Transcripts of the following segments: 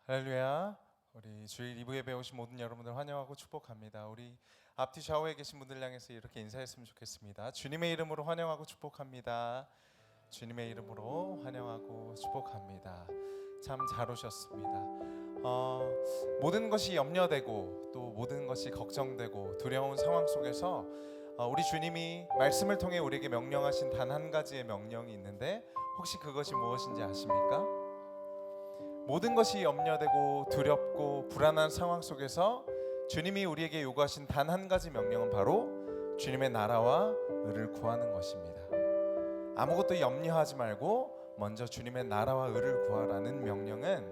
할렐루야. 우리 주일 2부 예배 오신 모든 여러분들 환영하고 축복합니다. 우리 앞뒤 좌우에 계신 분들 향해서 이렇게 인사했으면 좋겠습니다. 주님의 이름으로 환영하고 축복합니다. 주님의 이름으로 환영하고 축복합니다. 참 잘 오셨습니다. 모든 것이 염려되고 또 모든 것이 걱정되고 두려운 상황 속에서 우리 주님이 말씀을 통해 우리에게 명령하신 단 한 가지의 명령이 있는데 혹시 그것이 무엇인지 아십니까? 모든 것이 염려되고 두렵고 불안한 상황 속에서 주님이 우리에게 요구하신 단 한 가지 명령은 바로 주님의 나라와 의를 구하는 것입니다. 아무것도 염려하지 말고 먼저 주님의 나라와 의를 구하라는 명령은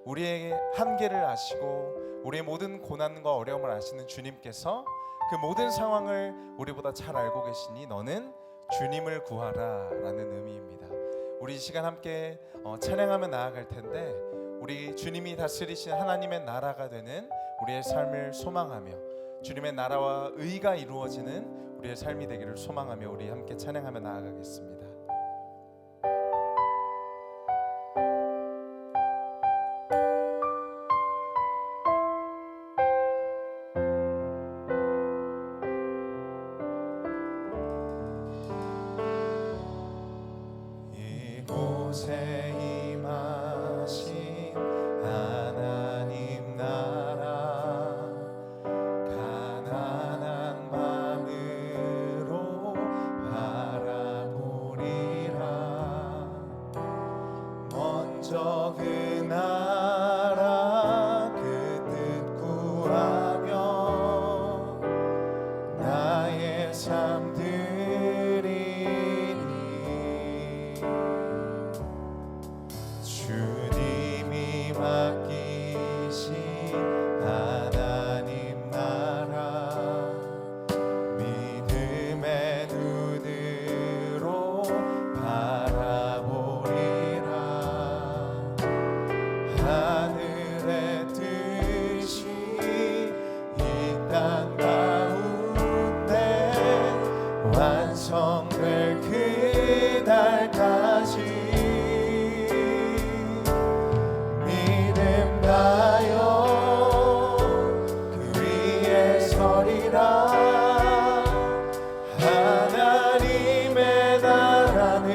우리의 한계를 아시고 우리의 모든 고난과 어려움을 아시는 주님께서 그 모든 상황을 우리보다 잘 알고 계시니 너는 주님을 구하라 라는 의미입니다. 우리 이 시간 함께 찬양하며 나아갈 텐데 우리 주님이 다스리신 하나님의 나라가 되는 우리의 삶을 소망하며 주님의 나라와 의가 이루어지는 우리의 삶이 되기를 소망하며 우리 함께 찬양하며 나아가겠습니다. 이곳에 임하신 하나님 나라 가난한 마음으로 바라보리라. 먼저 그 나라 그 뜻 구하며 나의 삶 드리니 주님이 맡기신 하나님 나라 믿음의 눈으로 바라보리라. 하늘의 뜻이 이 땅 가운데 완성될 그날까지 믿음 다여 그 위에 서리라. 하나님의 나라는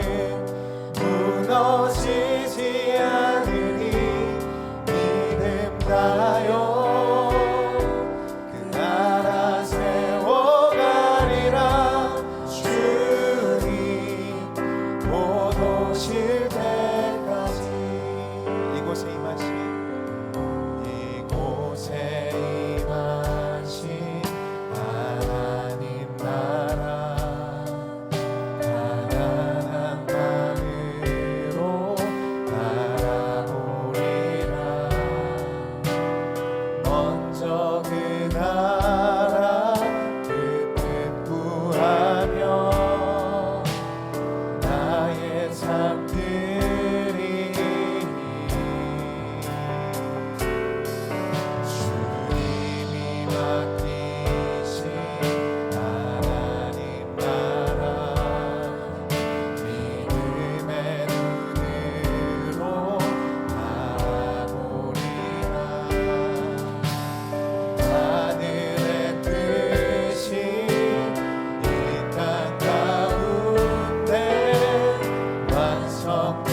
무너지지 않으니 믿음 다여 그 나라 세워가리라. 주님 곧 오실 때까지 이곳에 임하신 하나님 나라 가난한 마음으로 바라보리라. 먼저 그 나라 그 뜻 구하며 나의 삶 드리니 주님이 맡기신 하나님 나라 믿음의 눈으로 바라보리라. 하늘의 뜻이 이 땅 가운데 완성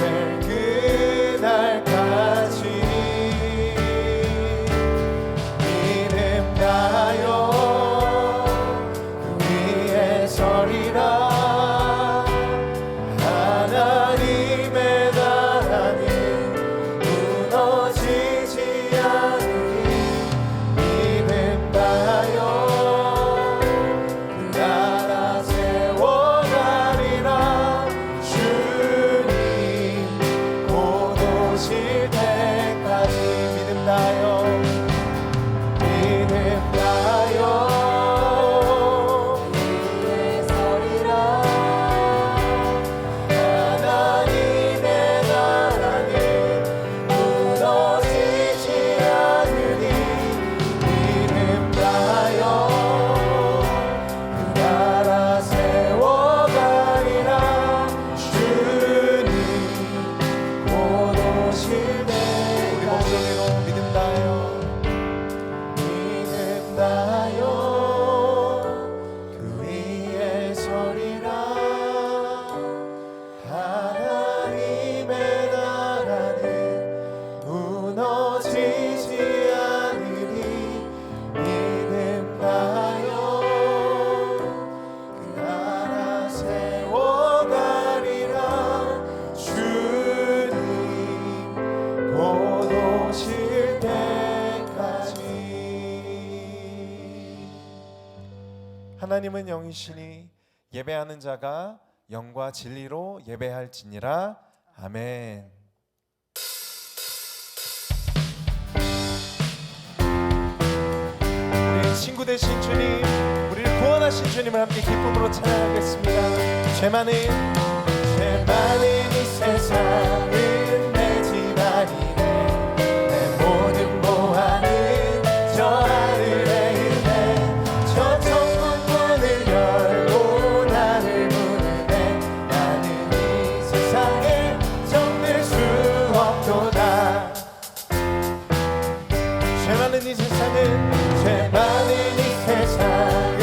하나님은 영이시니 예배하는 자가 영과 진리로 예배할지니라. 아멘. 우리 친구 되신 주님, 우리를 구원하신 주님을 함께 기쁨으로 찬양하겠습니다. 죄 많은 이 세상은 내 집안이네. 내 모든 보화는 저 하늘에 있네. 저 천국 문을 열고 나를 부르네. 나는 이 세상에 정들 수 없도다. 죄 많은 이 세상은 죄 많은 이 세상은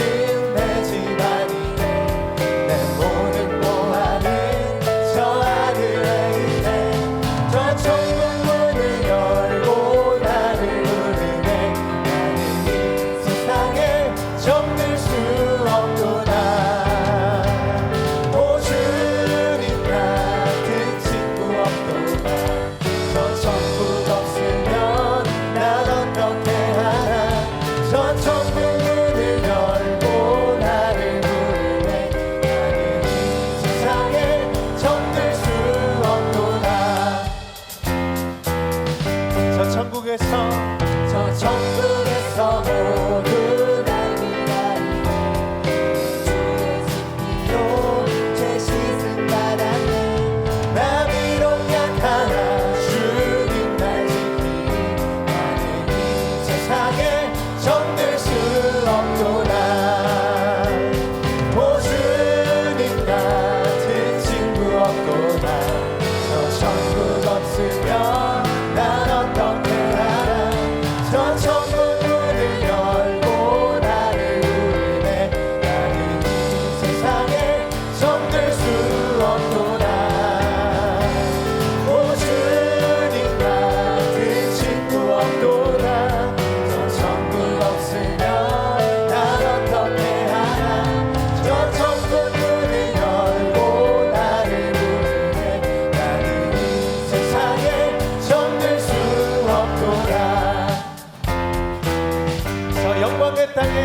내 집안이네. 내 모든 보화는 저 하늘에 있네. 저 천국 문을 열고 나를 부르네. 나는 이 세상에 정들 수 없도다. 오 주님 같은 친구 없도다. 저 천국 없으면 난 어떻게 하나. 저 천국 문을 열고 나를 부르네. 나는 이 세상에 정들 수 없도다. 저 천국에서 모두 날 기다리네. 주의 신비로 죄 씻음 받았네. 나 비록 약하나 주님 날 지키니. 나는 이 세상에 정들 수 없도다. 오 주님 같은 친구 없도다. 저 천국 없으면 난 어떻게 하나. 저 천국 문을 열고 나를 부르네. 나는 이 세상에 정들 수 없도다. 오 주님 같은 친구 없도다. 저 천국 없으면 난 어떻게 하나. 저 천국 문을 열고 나를 부르네. 나는 이 세상에 정들 수 없도다. 저 영광의 땅에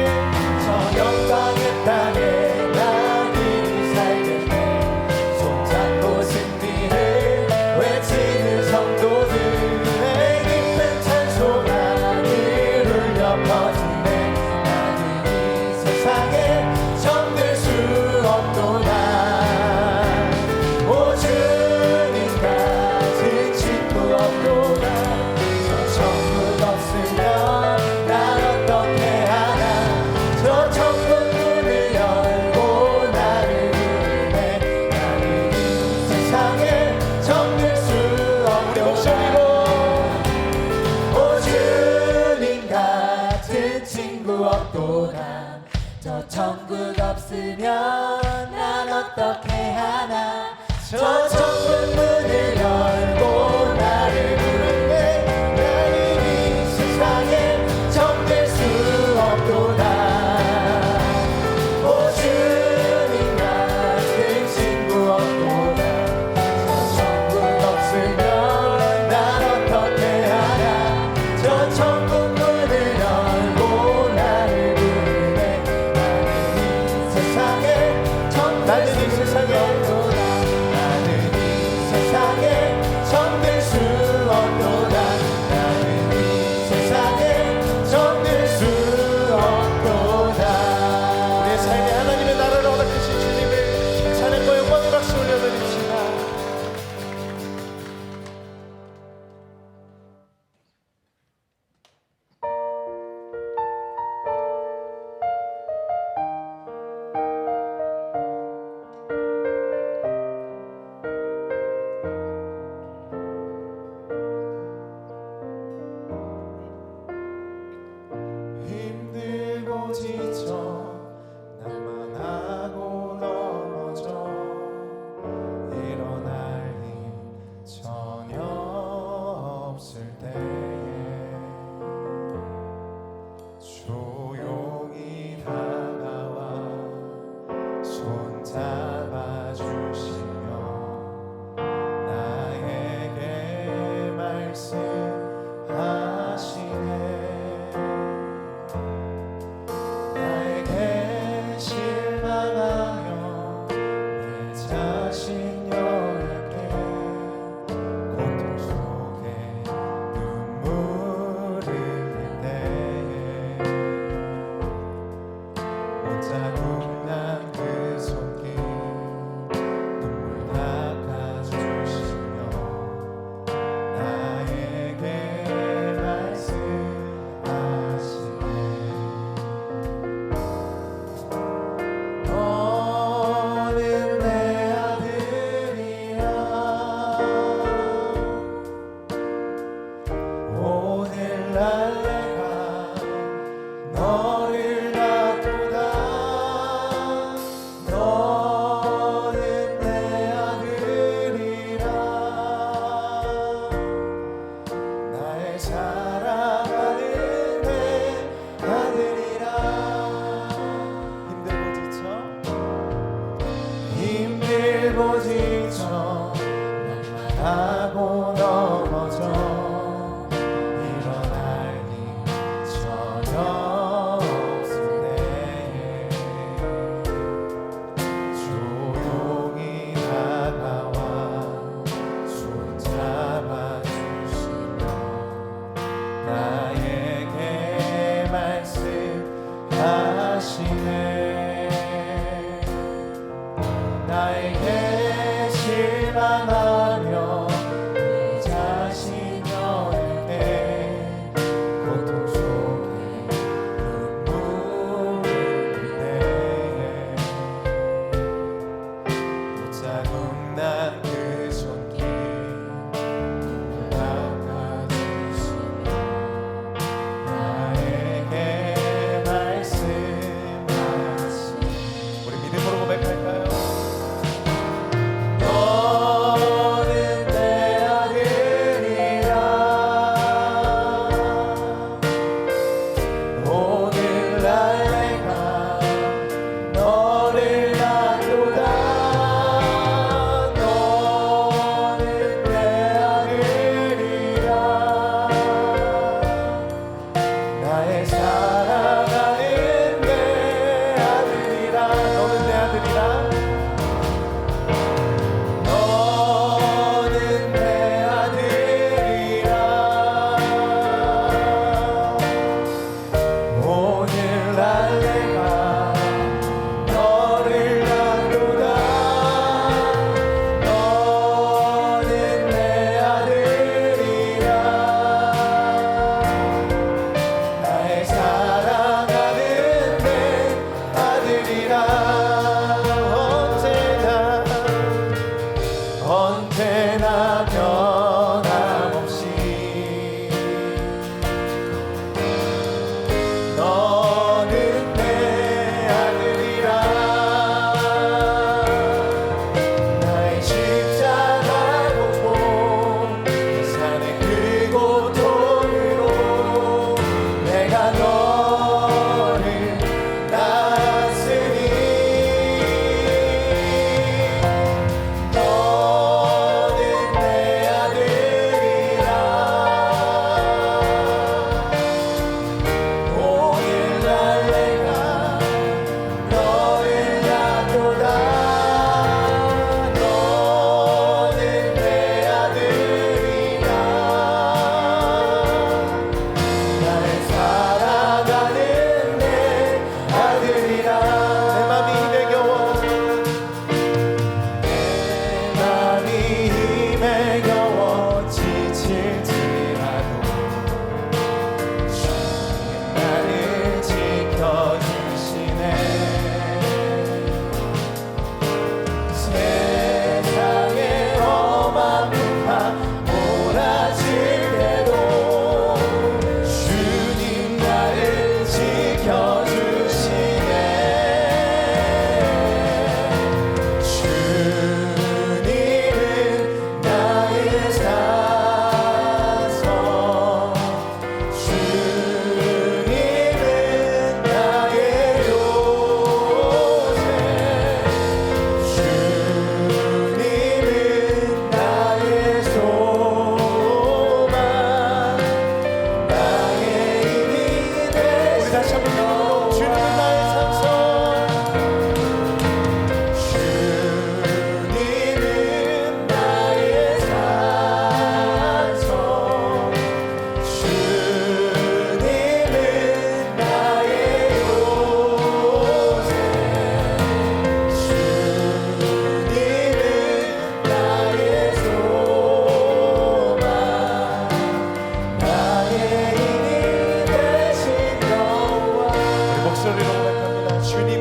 나들이 살겠네. 손잡고 승리를 외치는 성도들. 내 깊은 찬송하를 울려 퍼지네. 나는 이 세상에 정들 수 없도다. 오 주님 같은 친구 없도다. 저 천국 없으면 난 어떻게 하나. 저 천국 문을 열고 나를 부르네. 나는 이 세상에 정들 수 없도다. 오 주님 같은 친구 없도다. 저 천국 없으면 난 어떻게 하나. 저 천국 문을 열고 나를 부르네. 나는 이 세상에 정들 수 없도다. 오 주님 같은 친구 없도다. 저 천국 없으면 난 어떻게 하나. 저 천국 문을 열고 나를 부르네. 나는 이 세상에 정들 수 없도다. 나는 갈망하며 내 자신 여길 때 고통 속에 눈물을 흘릴 때 붙잡은 난 그 손길 닦아주시며 나에게 말씀하시 우리 믿음으로 고백할까요? 너는 내 아들이라 오늘 날 내가 너를 낳도다 너는 내 아들이라 나의 사랑하는 내 아들이라 너는 내 아들이라 너는 내 아들이라 오늘 날 내가 너를 낳도다 너는 내 아들이라 나의 사랑하는 내 아들이라 언제나 변함없이 너는 내 아들이라 나의 십자가 고통 그 산의 그 고통으로 내가 너를 낳았으니 너는 내 아들이라 오늘 날 내가 너를 낳도다 너는 내 아들이라 나의 사랑하는 내 아들이라 내 맘이 힘에 겨워 내 맘이 힘에 겨워 지칠지라도 주님 나를 지켜주시네 세상의 험한 풍파 몰아칠 때도 주님 나를 지켜주시네 주님은 나의 산성 주님은 나의 요새 주님은 나의 소망 나의 힘이 되시네 우리 다시 한번 믿음으로 주님은 나의 산성 주님은 나의 산성 주님은 나의 요새 주님은 나의 소망 나의 힘이 되신 여호와 우리 목소리로 고백합니다 주님은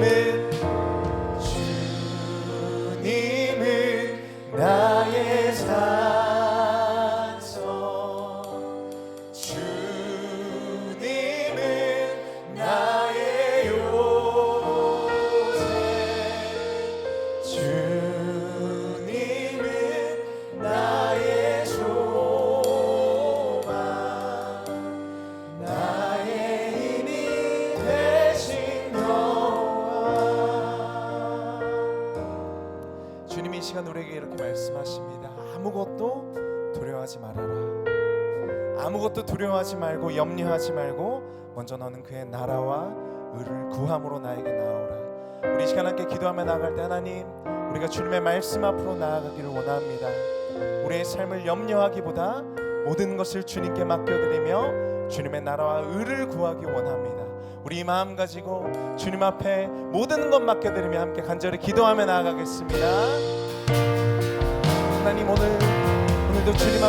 나의 산성 주님은 나의 요새 주님은 나의 소망 나의 힘이 되신 여호와 주님이 이 시간 우리에게 이렇게 말씀하십니다. 아무것도 두려워하지 말아라. 아무것도 두려워하지 말고 염려하지 말고 먼저 너는 그의 나라와 의를 구함으로 나에게 나오라. 우리 이 시간 함께 기도하며 나아갈 때 하나님 우리가 주님의 말씀 앞으로 나아가기를 원합니다. 우리의 삶을 염려하기보다 모든 것을 주님께 맡겨드리며 주님의 나라와 의를 구하기 원합니다. 우리 이 마음 가지고 주님 앞에 모든 것 맡겨드리며 함께 간절히 기도하며 나아가겠습니다. 하나님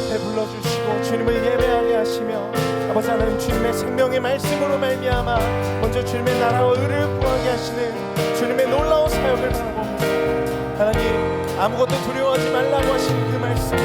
앞에 불러주시고 주님을 예배하게 하시며 아버지 하나님 주님의 생명의 말씀으로 말미암아 먼저 주님의 나라와 의를 구하게 하시는 주님의 놀라운 사역을 바라봅니다. 하나님 아무것도 두려워하지 말라고 하신 그 말씀,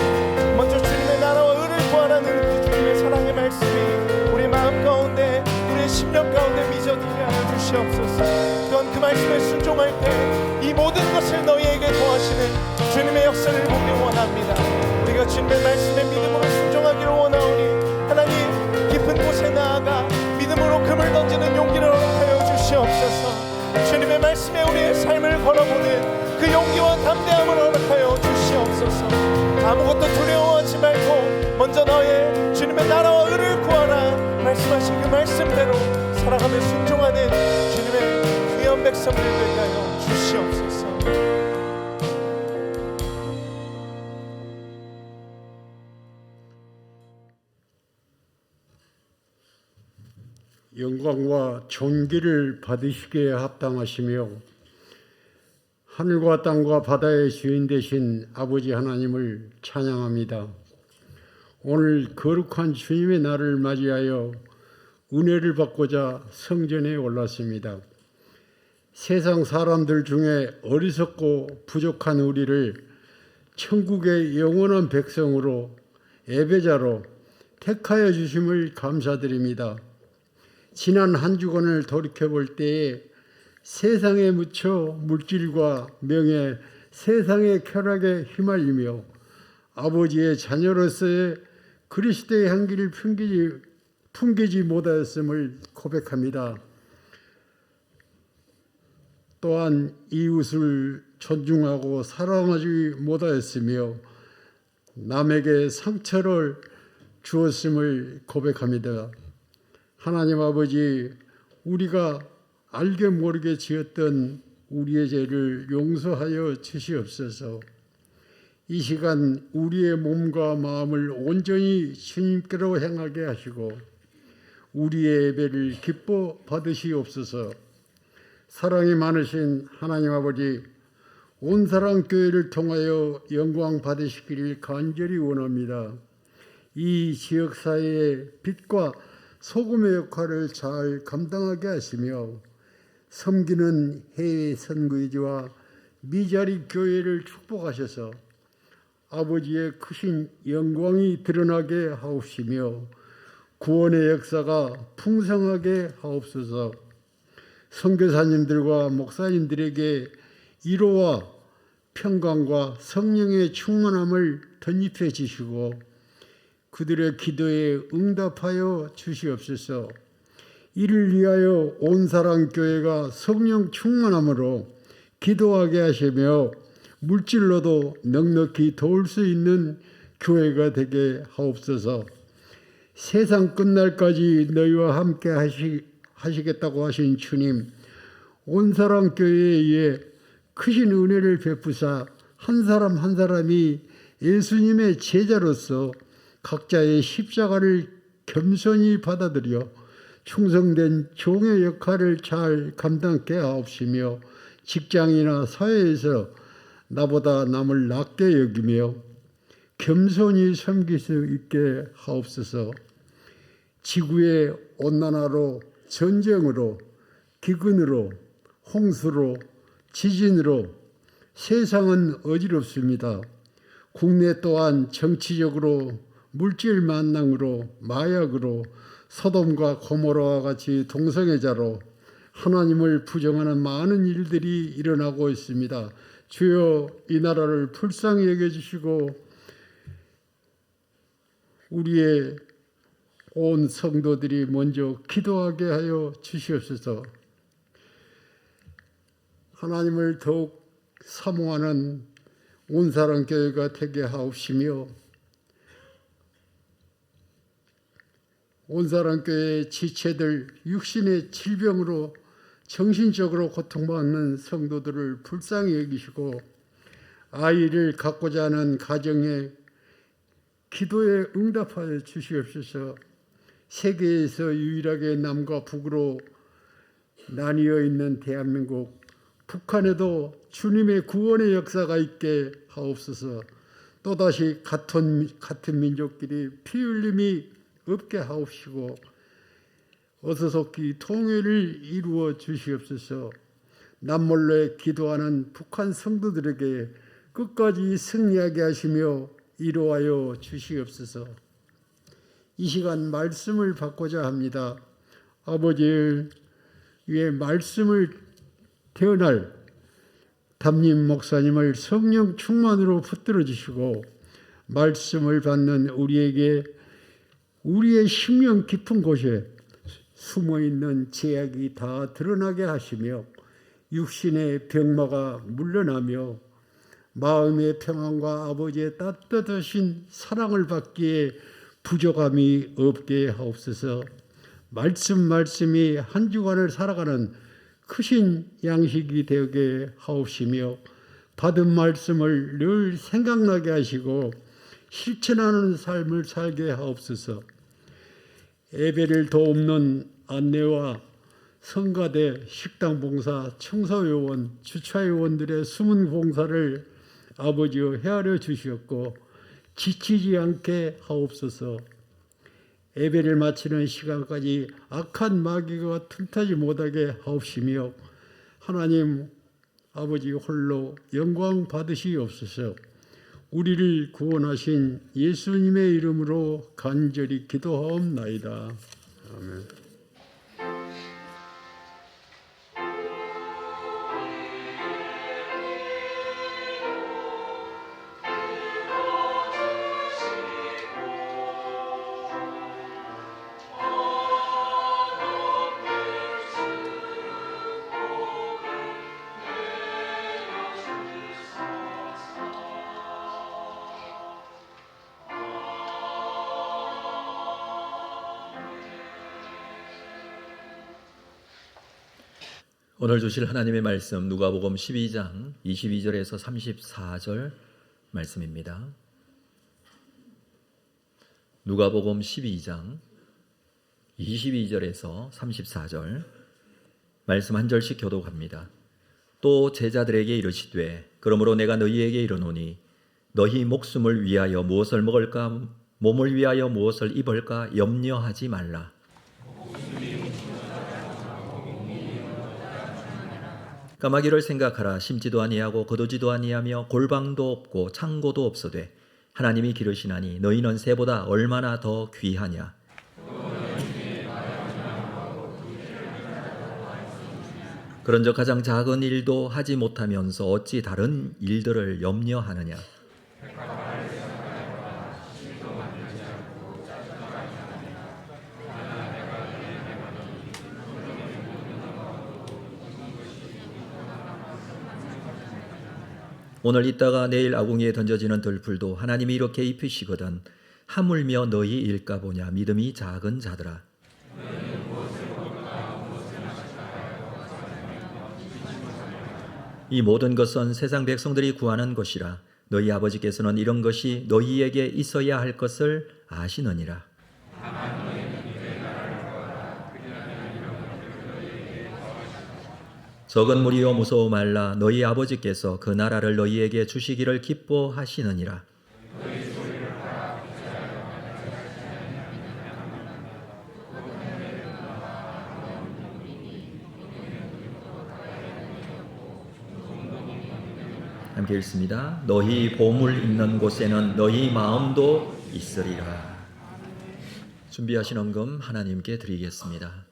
먼저 주님의 나라와 의를 구하라는 그 주님의 사랑의 말씀이 우리 마음 가운데 우리의 심령 가운데 미져들게 하여 주시옵소서. 또한 그 말씀에 순종할 때 이 모든 것을 너희에게 더하시는 주님의 역사를 보기 원합니다. 우리가 주님의 말씀에 믿음으로 순종하기를 원하오니 하나님 깊은 곳에 나아가 믿음으로 금을 던지는 용기를 허락하여 주시옵소서. 주님의 말씀에 우리의 삶을 걸어보는 그 용기와 담대함을 허락하여 주시옵소서. 아무것도 두려워하지 말고 먼저 너의 주님의 나라와 의를 구하라 말씀하신 그 말씀대로 살아가며 순종하는 주님의 귀한 백성들 되게 하여 주시옵소서. 영광과 존귀를 받으시기에 합당하시며 하늘과 땅과 바다의 주인 되신 아버지 하나님을 찬양합니다. 오늘 거룩한 주님의 날을 맞이하여 은혜를 받고자 성전에 올랐습니다. 세상 사람들 중에 어리석고 부족한 우리를 천국의 영원한 백성으로 예배자로 택하여 주심을 감사드립니다. 지난 한 주간을 돌이켜볼 때에 세상에 묻혀 물질과 명예, 세상의 쾌락에 휘말리며 아버지의 자녀로서의 그리스도의 향기를 풍기지 못하였음을 고백합니다. 또한 이웃을 존중하고 사랑하지 못하였으며 남에게 상처를 주었음을 고백합니다. 하나님 아버지, 우리가 알게 모르게 지었던 우리의 죄를 용서하여 주시옵소서. 이 시간 우리의 몸과 마음을 온전히 주님께로 향하게 하시고 우리의 예배를 기뻐 받으시옵소서. 사랑이 많으신 하나님 아버지, 온사랑교회를 통하여 영광 받으시기를 간절히 원합니다. 이 지역사회의 빛과 소금의 역할을 잘 감당하게 하시며 섬기는 해외 선교지와 미자리 교회를 축복하셔서 아버지의 크신 영광이 드러나게 하옵시며 구원의 역사가 풍성하게 하옵소서. 선교사님들과 목사님들에게 위로와 평강과 성령의 충만함을 덧입혀 주시고 그들의 기도에 응답하여 주시옵소서. 이를 위하여 온사랑교회가 성령 충만함으로 기도하게 하시며 물질로도 넉넉히 도울 수 있는 교회가 되게 하옵소서. 세상 끝날까지 너희와 함께 하시겠다고 하신 주님, 온사랑교회에 의해 크신 은혜를 베푸사 한 사람 한 사람이 예수님의 제자로서 각자의 십자가를 겸손히 받아들여 충성된 종의 역할을 잘 감당케 하옵시며 직장이나 사회에서 나보다 남을 낮게 여기며 겸손히 섬길 수 있게 하옵소서. 지구의 온난화로 전쟁으로 기근으로 홍수로 지진으로 세상은 어지럽습니다. 국내 또한 정치적으로 물질 만낭으로 마약으로 소돔과 고모라와 같이 동성애자로 하나님을 부정하는 많은 일들이 일어나고 있습니다. 주여 이 나라를 불쌍히 여겨주시고 우리의 온 성도들이 먼저 기도하게 하여 주시옵소서. 하나님을 더욱 사모하는 온사랑교회가 되게 하옵시며 온사랑교회의 지체들 육신의 질병으로 정신적으로 고통받는 성도들을 불쌍히 여기시고 아이를 갖고자 하는 가정에 기도에 응답하여 주시옵소서. 세계에서 유일하게 남과 북으로 나뉘어 있는 대한민국, 북한에도 주님의 구원의 역사가 있게 하옵소서. 또다시 같은 민족끼리 피 흘림이 없게 하옵시고 어서속히 통일을 이루어 주시옵소서. 남몰래 기도하는 북한 성도들에게 끝까지 승리하게 하시며 이루하여 주시옵소서. 이 시간 말씀을 받고자 합니다. 아버지 위에 말씀을 태어날 담임 목사님을 성령 충만으로 붙들어 주시고 말씀을 받는 우리에게 우리의 심령 깊은 곳에 숨어있는 죄악이 다 드러나게 하시며 육신의 병마가 물러나며 마음의 평안과 아버지의 따뜻하신 사랑을 받기에 부족함이 없게 하옵소서. 말씀이 한 주간을 살아가는 크신 양식이 되게 하옵시며 받은 말씀을 늘 생각나게 하시고 실천하는 삶을 살게 하옵소서. 예배를 돕는 안내와 성가대, 식당봉사, 청소요원, 주차요원들의 숨은 봉사를 아버지여 헤아려 주시었고 지치지 않게 하옵소서. 예배를 마치는 시간까지 악한 마귀가 틈타지 못하게 하옵시며 하나님 아버지 홀로 영광 받으시옵소서. 우리를 구원하신 예수님의 이름으로 간절히 기도하옵나이다. 아멘. 오늘 주실 하나님의 말씀 누가복음 12장 22절에서 34절 말씀입니다. 누가복음 12장 22절에서 34절 말씀 한 절씩 교독합니다. 또 제자들에게 이르시되 그러므로 내가 너희에게 이르노니 너희 목숨을 위하여 무엇을 먹을까 몸을 위하여 무엇을 입을까 염려하지 말라. 까마귀를 생각하라. 심지도 아니하고 거두지도 아니하며 골방도 없고 창고도 없어되 하나님이 기르시나니 너희는 새보다 얼마나 더 귀하냐. 그런즉 가장 작은 일도 하지 못하면서 어찌 다른 일들을 염려하느냐. 오늘 있다가 내일 아궁이에 던져지는 들풀도 하나님이 이렇게 입히시거든 하물며 너희 일까 보냐. 믿음이 작은 자들아. 이 모든 것은 세상 백성들이 구하는 것이라. 너희 아버지께서는 이런 것이 너희에게 있어야 할 것을 아시느니라. 적은 무리여 무서워 말라. 너희 아버지께서 그 나라를 너희에게 주시기를 기뻐하시느니라. 함께 읽습니다. 너희 보물 있는 곳에는 너희 마음도 있으리라. 준비하신 헌금 하나님께 드리겠습니다.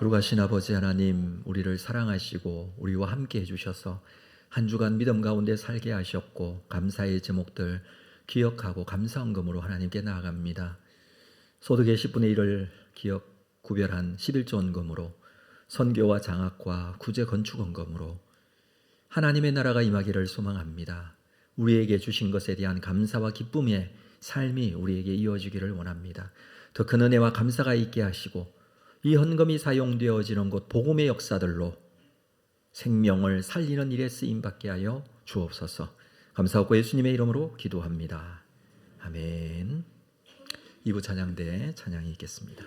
거룩하신 아버지 하나님, 우리를 사랑하시고 우리와 함께 해주셔서 한 주간 믿음 가운데 살게 하셨고 감사의 제목들 기억하고 감사헌금으로 하나님께 나아갑니다. 소득의 10분의 1을 구별한 11조 헌금으로 선교와 장학과 구제 건축 헌금으로 하나님의 나라가 임하기를 소망합니다. 우리에게 주신 것에 대한 감사와 기쁨의 삶이 우리에게 이어지기를 원합니다. 더 큰 은혜와 감사가 있게 하시고 이 헌금이 사용되어지는 곳 복음의 역사들로 생명을 살리는 일에 쓰임받게 하여 주옵소서. 감사하고 예수님의 이름으로 기도합니다. 아멘. 2부 찬양대 찬양이 있겠습니다.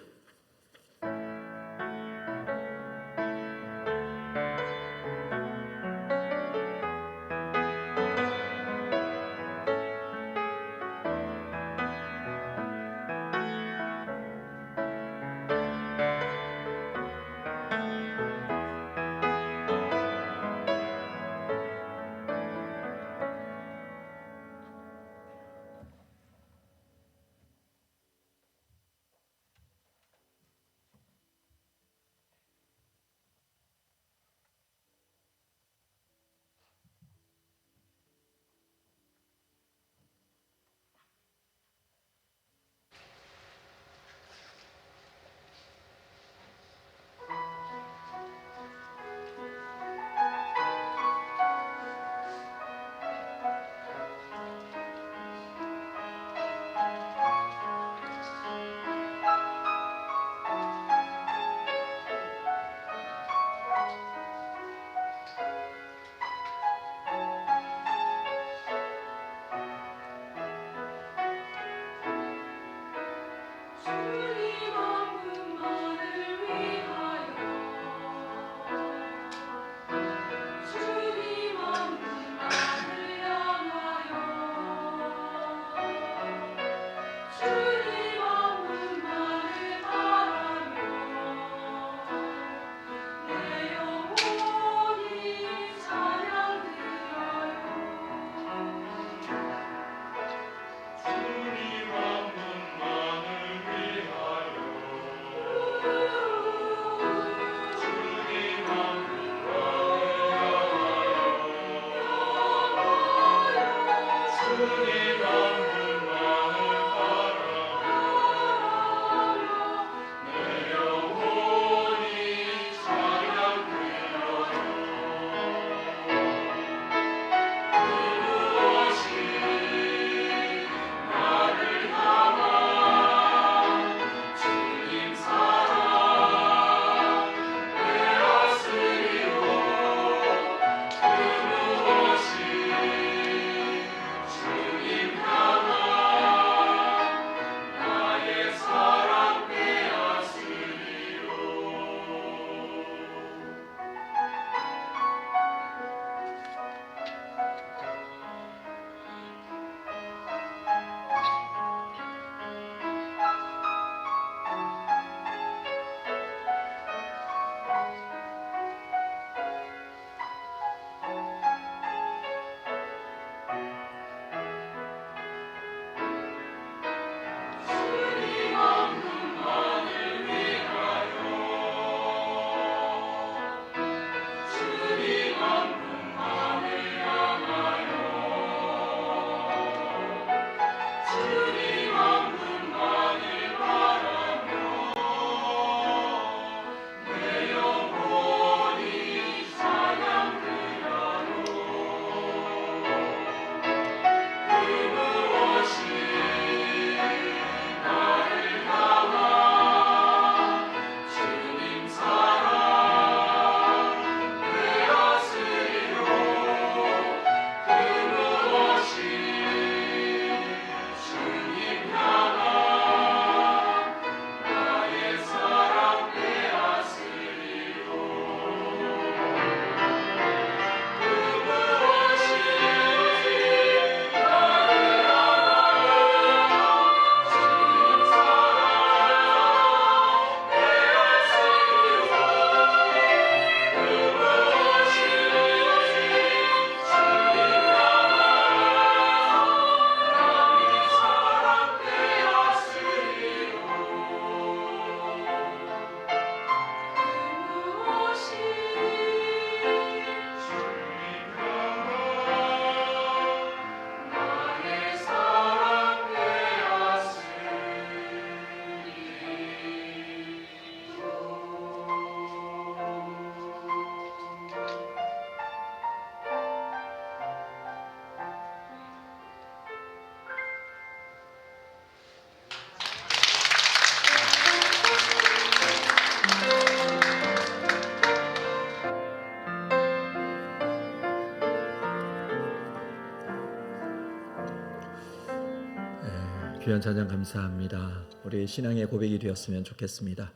귀한 찬양 감사합니다. 우리 신앙의 고백이 되었으면 좋겠습니다.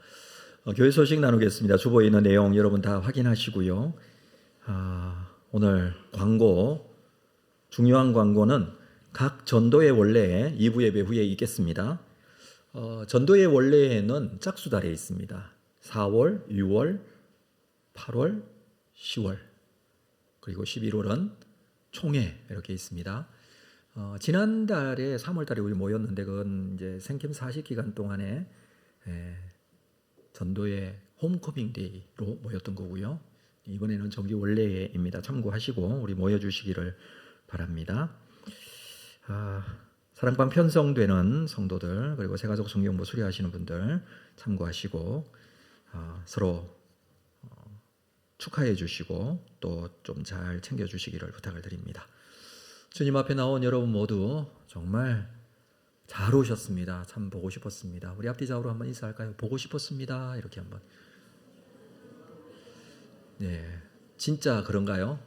교회 소식 나누겠습니다. 주보에 있는 내용 여러분 다 확인하시고요. 오늘 광고, 중요한 광고는 각 전도의 원래에 2부 예배 후에 있겠습니다. 전도의 원래에는 짝수달에 있습니다. 4월, 6월, 8월, 10월 그리고 11월은 총회 이렇게 있습니다. 지난달에 3월달에 우리 모였는데 그건 이제 생캠 40기간 동안에 전도의 홈커밍 데이로 모였던 거고요. 이번에는 정기 원래입니다. 참고하시고 우리 모여주시기를 바랍니다. 사랑방 편성되는 성도들 그리고 새가족 성경부 수료하시는 분들 참고하시고 서로 축하해 주시고 또 좀 잘 챙겨 주시기를 부탁을 드립니다. 주님 앞에 나온 여러분 모두 정말 잘 오셨습니다. 참 보고 싶었습니다. 우리 앞뒤 좌우로 한번 인사할까요? 보고 싶었습니다. 이렇게 한번. 네, 진짜 그런가요?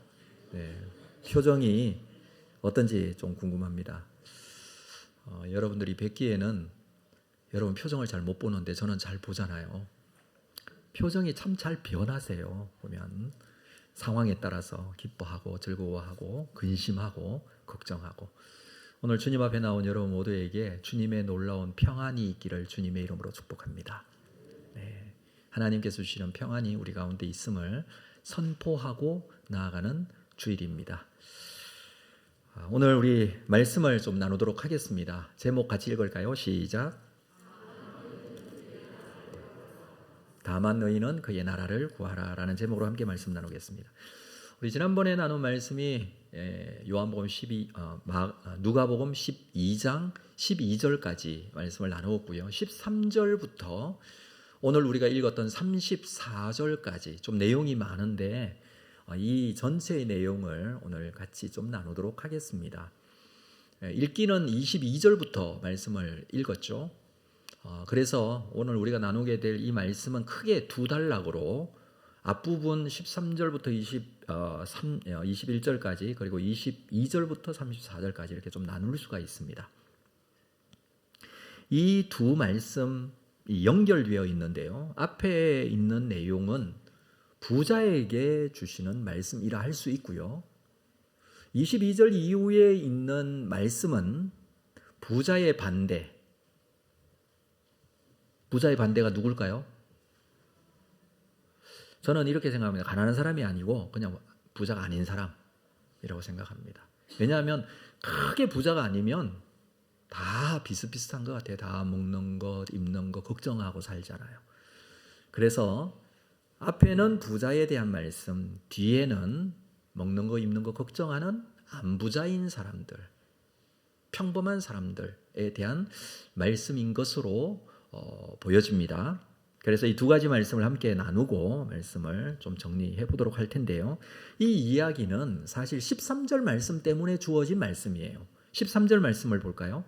네, 표정이 어떤지 좀 궁금합니다. 여러분들이 뵙기에는 여러분 표정을 잘 못 보는데 저는 잘 보잖아요. 표정이 참 잘 변하세요. 보면 상황에 따라서 기뻐하고 즐거워하고 근심하고 걱정하고 오늘 주님 앞에 나온 여러분 모두에게 주님의 놀라운 평안이 있기를 주님의 이름으로 축복합니다. 네, 하나님께서 주시는 평안이 우리 가운데 있음을 선포하고 나아가는 주일입니다. 오늘 우리 말씀을 좀 나누도록 하겠습니다. 제목 같이 읽을까요? 시작. 다만 너희는 그의 나라를 구하라 라는 제목으로 함께 말씀 나누겠습니다. 우리 지난번에 나눈 말씀이 요한복음 누가복음 12장 12절까지 말씀을 나누었고요. 13절부터 오늘 우리가 읽었던 34절까지 좀 내용이 많은데 이 전체의 내용을 오늘 같이 좀 나누도록 하겠습니다. 읽기는 22절부터 말씀을 읽었죠. 그래서 오늘 우리가 나누게 될 이 말씀은 크게 두 단락으로 앞부분 13절부터 21절까지 그리고 22절부터 34절까지 이렇게 좀 나눌 수가 있습니다. 이 두 말씀이 연결되어 있는데요. 앞에 있는 내용은 부자에게 주시는 말씀이라 할 수 있고요. 22절 이후에 있는 말씀은 부자의 반대. 부자의 반대가 누굴까요? 저는 이렇게 생각합니다. 가난한 사람이 아니고 그냥 부자가 아닌 사람이라고 생각합니다. 왜냐하면 크게 부자가 아니면 다 비슷비슷한 것 같아요. 다 먹는 것, 입는 것 걱정하고 살잖아요. 그래서 앞에는 부자에 대한 말씀, 뒤에는 먹는 거, 입는 거 걱정하는 안 부자인 사람들, 평범한 사람들에 대한 말씀인 것으로 보여집니다. 그래서 이 두 가지 말씀을 함께 나누고 말씀을 좀 정리해 보도록 할 텐데요. 이 이야기는 사실 13절 말씀 때문에 주어진 말씀이에요. 13절 말씀을 볼까요?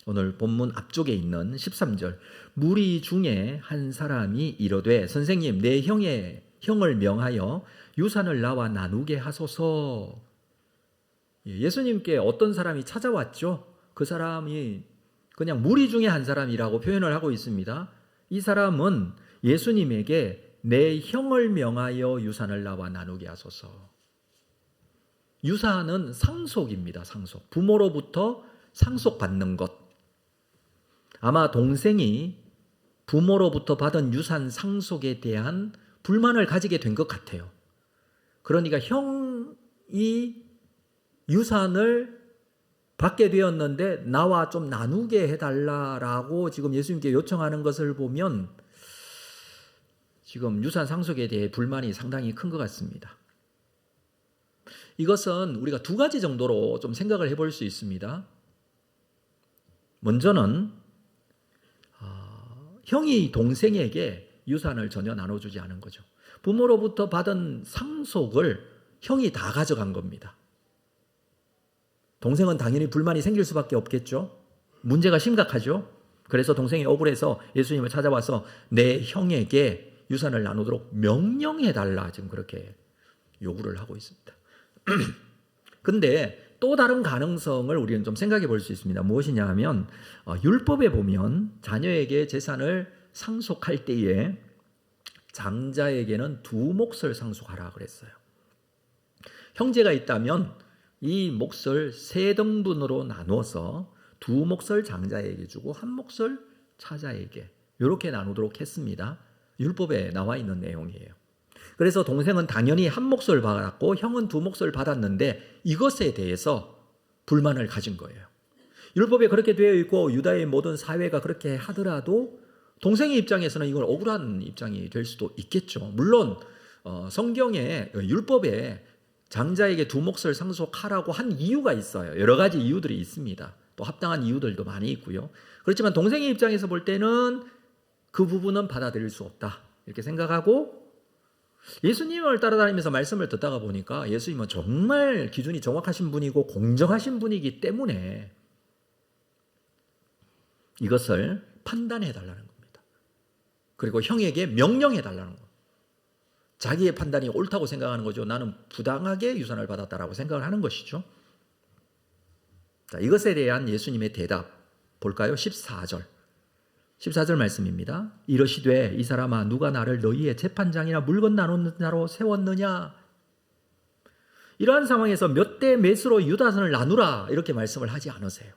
오늘 본문 앞쪽에 있는 13절. 무리 중에 한 사람이 이르되 선생님 내 형을 명하여 유산을 나와 나누게 하소서. 예수님께 어떤 사람이 찾아왔죠. 그 사람이 그냥 무리 중에 한 사람이라고 표현을 하고 있습니다. 이 사람은 예수님에게 내 형을 명하여 유산을 나와 나누게 하소서. 유산은 상속입니다. 상속. 부모로부터 상속받는 것. 아마 동생이 부모로부터 받은 유산 상속에 대한 불만을 가지게 된 것 같아요. 그러니까 형이 유산을 받게 되었는데 나와 좀 나누게 해달라라고 지금 예수님께 요청하는 것을 보면 지금 유산 상속에 대해 불만이 상당히 큰 것 같습니다. 이것은 우리가 두 가지 정도로 좀 생각을 해볼 수 있습니다. 먼저는 형이 동생에게 유산을 전혀 나눠주지 않은 거죠. 부모로부터 받은 상속을 형이 다 가져간 겁니다. 동생은 당연히 불만이 생길 수밖에 없겠죠. 문제가 심각하죠. 그래서 동생이 억울해서 예수님을 찾아와서 내 형에게 유산을 나누도록 명령해달라 지금 그렇게 요구를 하고 있습니다. 근데 또 다른 가능성을 우리는 좀 생각해 볼 수 있습니다. 무엇이냐 하면 율법에 보면 자녀에게 재산을 상속할 때에 장자에게는 2 몫을 상속하라 그랬어요. 형제가 있다면 이 몫을 3등분으로 나누어서 2 몫을 장자에게 주고 1 몫을 차자에게 이렇게 나누도록 했습니다. 율법에 나와 있는 내용이에요. 그래서 동생은 당연히 1 몫을 받았고 형은 2 몫을 받았는데 이것에 대해서 불만을 가진 거예요. 율법에 그렇게 되어 있고 유다의 모든 사회가 그렇게 하더라도 동생의 입장에서는 이건 억울한 입장이 될 수도 있겠죠. 물론 성경에 율법에 장자에게 2 몫을 상속하라고 한 이유가 있어요. 여러 가지 이유들이 있습니다. 또 합당한 이유들도 많이 있고요. 그렇지만 동생의 입장에서 볼 때는 그 부분은 받아들일 수 없다 이렇게 생각하고 예수님을 따라다니면서 말씀을 듣다가 보니까 예수님은 정말 기준이 정확하신 분이고 공정하신 분이기 때문에 이것을 판단해 달라는 겁니다. 그리고 형에게 명령해 달라는 겁니다. 자기의 판단이 옳다고 생각하는 거죠. 나는 부당하게 유산을 받았다라고 생각을 하는 것이죠. 자, 이것에 대한 예수님의 대답 볼까요? 14절 말씀입니다. 이러시되 이 사람아 누가 나를 너희의 재판장이나 물건 나누는 자로 세웠느냐. 이러한 상황에서 몇 대 몇으로 유다선을 나누라 이렇게 말씀을 하지 않으세요.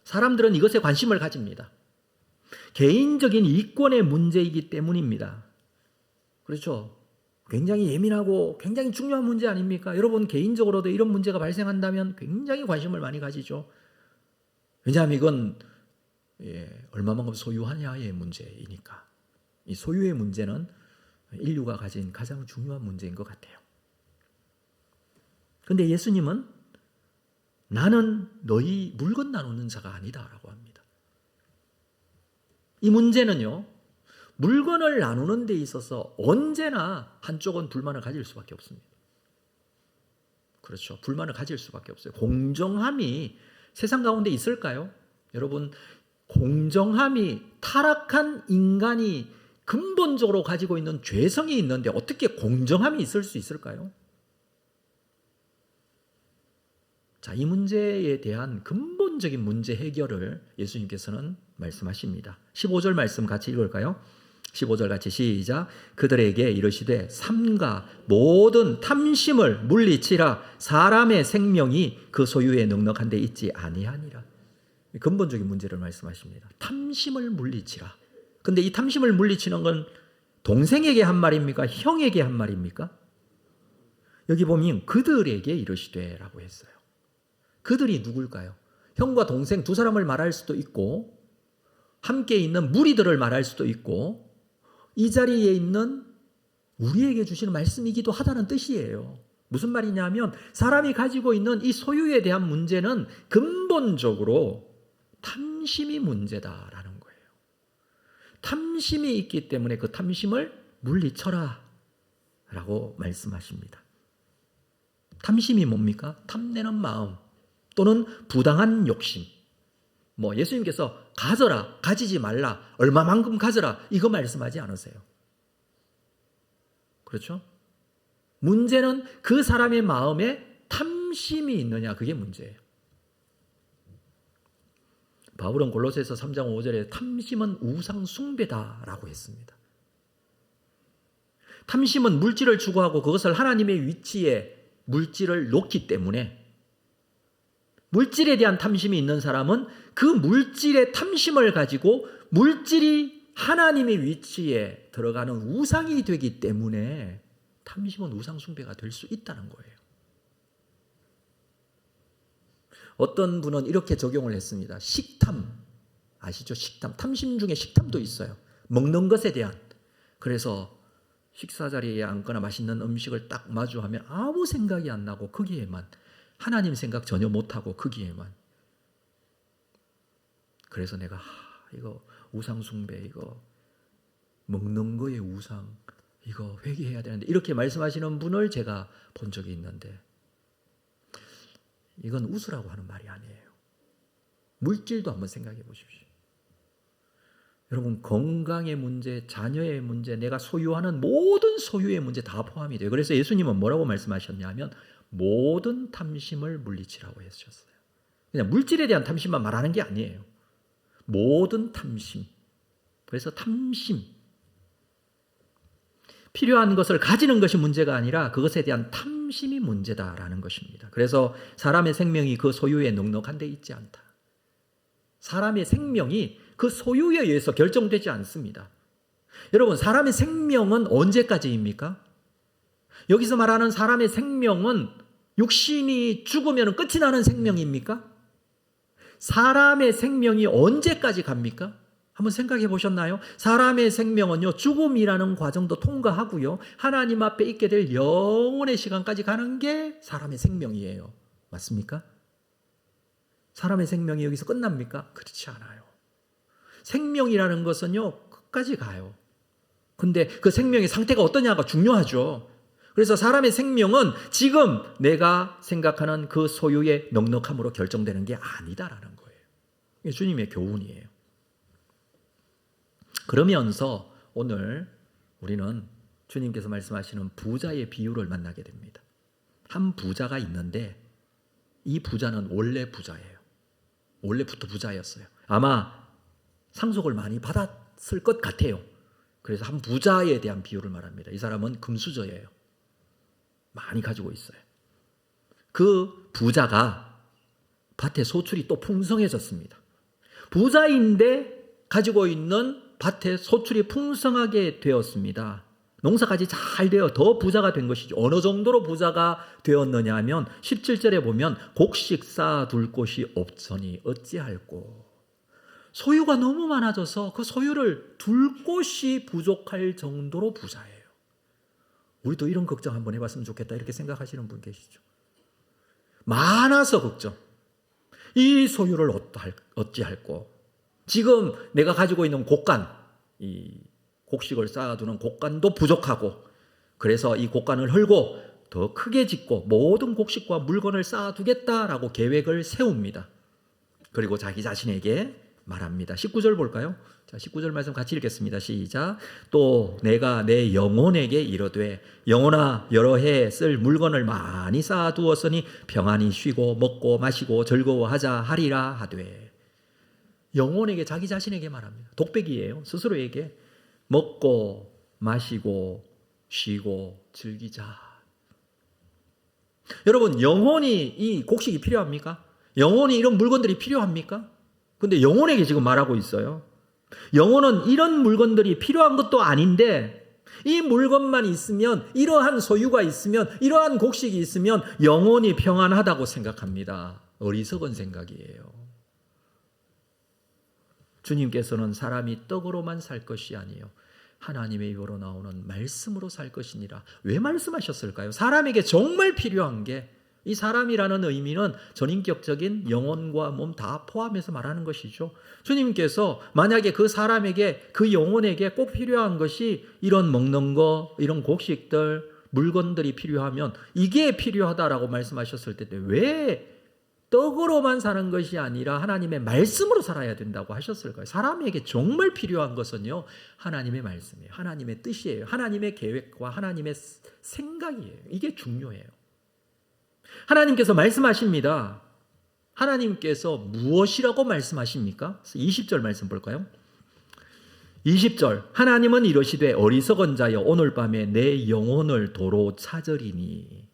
사람들은 이것에 관심을 가집니다. 개인적인 이권의 문제이기 때문입니다. 그렇죠? 굉장히 예민하고 굉장히 중요한 문제 아닙니까? 여러분 개인적으로도 이런 문제가 발생한다면 굉장히 관심을 많이 가지죠. 왜냐하면 이건 얼마만큼 소유하냐의 문제이니까. 이 소유의 문제는 인류가 가진 가장 중요한 문제인 것 같아요. 그런데 예수님은 나는 너희 물건 나누는 자가 아니다라고 합니다. 이 문제는요, 물건을 나누는 데 있어서 언제나 한쪽은 불만을 가질 수밖에 없습니다. 그렇죠. 불만을 가질 수밖에 없어요. 공정함이 세상 가운데 있을까요? 여러분, 공정함이 타락한 인간이 근본적으로 가지고 있는 죄성이 있는데 어떻게 공정함이 있을 수 있을까요? 자, 이 문제에 대한 근본적인 문제 해결을 예수님께서는 말씀하십니다. 15절 말씀 같이 읽을까요? 15절 같이 시작. 그들에게 이르시되 삼가 모든 탐심을 물리치라. 사람의 생명이 그 소유에 넉넉한 데 있지 아니하니라. 근본적인 문제를 말씀하십니다. 탐심을 물리치라. 근데 이 탐심을 물리치는 건 동생에게 한 말입니까? 형에게 한 말입니까? 여기 보면 그들에게 이르시되 라고 했어요. 그들이 누굴까요? 형과 동생 2 사람을 말할 수도 있고 함께 있는 무리들을 말할 수도 있고 이 자리에 있는 우리에게 주시는 말씀이기도 하다는 뜻이에요. 무슨 말이냐면 사람이 가지고 있는 이 소유에 대한 문제는 근본적으로 탐심이 문제다라는 거예요. 탐심이 있기 때문에 그 탐심을 물리쳐라 라고 말씀하십니다. 탐심이 뭡니까? 탐내는 마음 또는 부당한 욕심. 예수님께서 가져라, 가지지 말라, 얼마만큼 가져라 이거 말씀하지 않으세요. 그렇죠? 문제는 그 사람의 마음에 탐심이 있느냐, 그게 문제예요. 바울은 골로새서 3장 5절에 탐심은 우상 숭배다라고 했습니다. 탐심은 물질을 추구하고 그것을 하나님의 위치에 물질을 놓기 때문에 물질에 대한 탐심이 있는 사람은 그 물질의 탐심을 가지고 물질이 하나님의 위치에 들어가는 우상이 되기 때문에 탐심은 우상 숭배가 될 수 있다는 거예요. 어떤 분은 이렇게 적용을 했습니다. 식탐 아시죠? 식탐. 탐심 중에 식탐도 있어요. 먹는 것에 대한. 그래서 식사 자리에 앉거나 맛있는 음식을 딱 마주하면 아무 생각이 안 나고 거기에만 하나님 생각 전혀 못하고 거기에만. 그래서 내가 이거 우상 숭배, 이거 먹는 거에 우상, 이거 회개해야 되는데 이렇게 말씀하시는 분을 제가 본 적이 있는데 이건 웃으라고 하는 말이 아니에요. 물질도 한번 생각해 보십시오. 여러분 건강의 문제, 자녀의 문제, 내가 소유하는 모든 소유의 문제 다 포함이 돼요. 그래서 예수님은 뭐라고 말씀하셨냐면 모든 탐심을 물리치라고 하셨어요. 그냥 물질에 대한 탐심만 말하는 게 아니에요. 모든 탐심. 그래서 탐심. 필요한 것을 가지는 것이 문제가 아니라 그것에 대한 탐심이 문제다라는 것입니다. 그래서 사람의 생명이 그 소유에 넉넉한 데 있지 않다. 사람의 생명이 그 소유에 의해서 결정되지 않습니다. 여러분, 사람의 생명은 언제까지입니까? 여기서 말하는 사람의 생명은 육신이 죽으면 끝이 나는 생명입니까? 사람의 생명이 언제까지 갑니까? 한번 생각해 보셨나요? 사람의 생명은요, 죽음이라는 과정도 통과하고요, 하나님 앞에 있게 될 영원의 시간까지 가는 게 사람의 생명이에요. 맞습니까? 사람의 생명이 여기서 끝납니까? 그렇지 않아요. 생명이라는 것은요, 끝까지 가요. 근데 그 생명의 상태가 어떠냐가 중요하죠. 그래서 사람의 생명은 지금 내가 생각하는 그 소유의 넉넉함으로 결정되는 게 아니다라는 거예요. 이게 주님의 교훈이에요. 그러면서 오늘 우리는 주님께서 말씀하시는 부자의 비유를 만나게 됩니다. 한 부자가 있는데 이 부자는 원래 부자예요. 원래부터 부자였어요. 아마 상속을 많이 받았을 것 같아요. 그래서 한 부자에 대한 비유를 말합니다. 이 사람은 금수저예요. 많이 가지고 있어요. 그 부자가 밭에 소출이 또 풍성해졌습니다. 부자인데 가지고 있는 밭에 소출이 풍성하게 되었습니다. 농사까지 잘 되어 더 부자가 된 것이죠. 어느 정도로 부자가 되었느냐 하면 17절에 보면 곡식 쌓아둘 곳이 없으니 어찌할꼬. 소유가 너무 많아져서 그 소유를 둘 곳이 부족할 정도로 부자예요. 우리도 이런 걱정 한번 해봤으면 좋겠다 이렇게 생각하시는 분 계시죠. 많아서 걱정. 이 소유를 어찌할꼬. 지금 내가 가지고 있는 곡간, 이 곡식을 쌓아두는 곡간도 부족하고, 그래서 이 곡간을 헐고 더 크게 짓고 모든 곡식과 물건을 쌓아두겠다라고 계획을 세웁니다. 그리고 자기 자신에게 말합니다. 19절 볼까요? 자, 19절 말씀 같이 읽겠습니다. 시작. 또 내가 내 영혼에게 이르되 영혼아 여러 해 쓸 물건을 많이 쌓아두었으니 평안히 쉬고 먹고 마시고 즐거워하자 하리라 하되. 영혼에게, 자기 자신에게 말합니다. 독백이에요. 스스로에게 먹고 마시고 쉬고 즐기자. 여러분, 영혼이 이 곡식이 필요합니까? 영혼이 이런 물건들이 필요합니까? 근데 영혼에게 지금 말하고 있어요. 영혼은 이런 물건들이 필요한 것도 아닌데 이 물건만 있으면, 이러한 소유가 있으면, 이러한 곡식이 있으면 영혼이 평안하다고 생각합니다. 어리석은 생각이에요. 주님께서는 사람이 떡으로만 살 것이 아니요 하나님의 입으로 나오는 말씀으로 살 것이니라. 왜 말씀하셨을까요? 사람에게 정말 필요한 게, 이 사람이라는 의미는 전인격적인 영혼과 몸 다 포함해서 말하는 것이죠. 주님께서 만약에 그 사람에게, 그 영혼에게 꼭 필요한 것이 이런 먹는 거, 이런 곡식들, 물건들이 필요하면 이게 필요하다라고 말씀하셨을 때 왜 떡으로만 사는 것이 아니라 하나님의 말씀으로 살아야 된다고 하셨을까요? 사람에게 정말 필요한 것은요, 하나님의 말씀이에요. 하나님의 뜻이에요. 하나님의 계획과 하나님의 생각이에요. 이게 중요해요. 하나님께서 말씀하십니다. 하나님께서 무엇이라고 말씀하십니까? 20절 말씀 볼까요? 20절. 하나님은 이러시되 어리석은 자여 오늘 밤에 내 영혼을 도로 찾으리니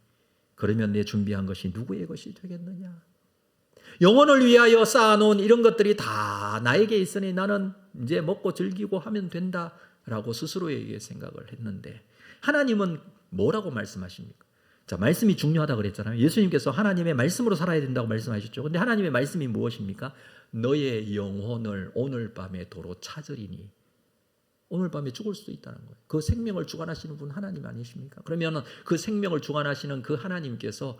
그러면 내 준비한 것이 누구의 것이 되겠느냐? 영혼을 위하여 쌓아놓은 이런 것들이 다 나에게 있으니 나는 이제 먹고 즐기고 하면 된다라고 스스로에게 생각을 했는데, 하나님은 뭐라고 말씀하십니까? 자, 말씀이 중요하다고 그랬잖아요. 예수님께서 하나님의 말씀으로 살아야 된다고 말씀하셨죠. 근데 하나님의 말씀이 무엇입니까? 너의 영혼을 오늘 밤에 도로 찾으리니. 오늘 밤에 죽을 수도 있다는 거예요. 그 생명을 주관하시는 분 하나님 아니십니까? 그러면 그 생명을 주관하시는 그 하나님께서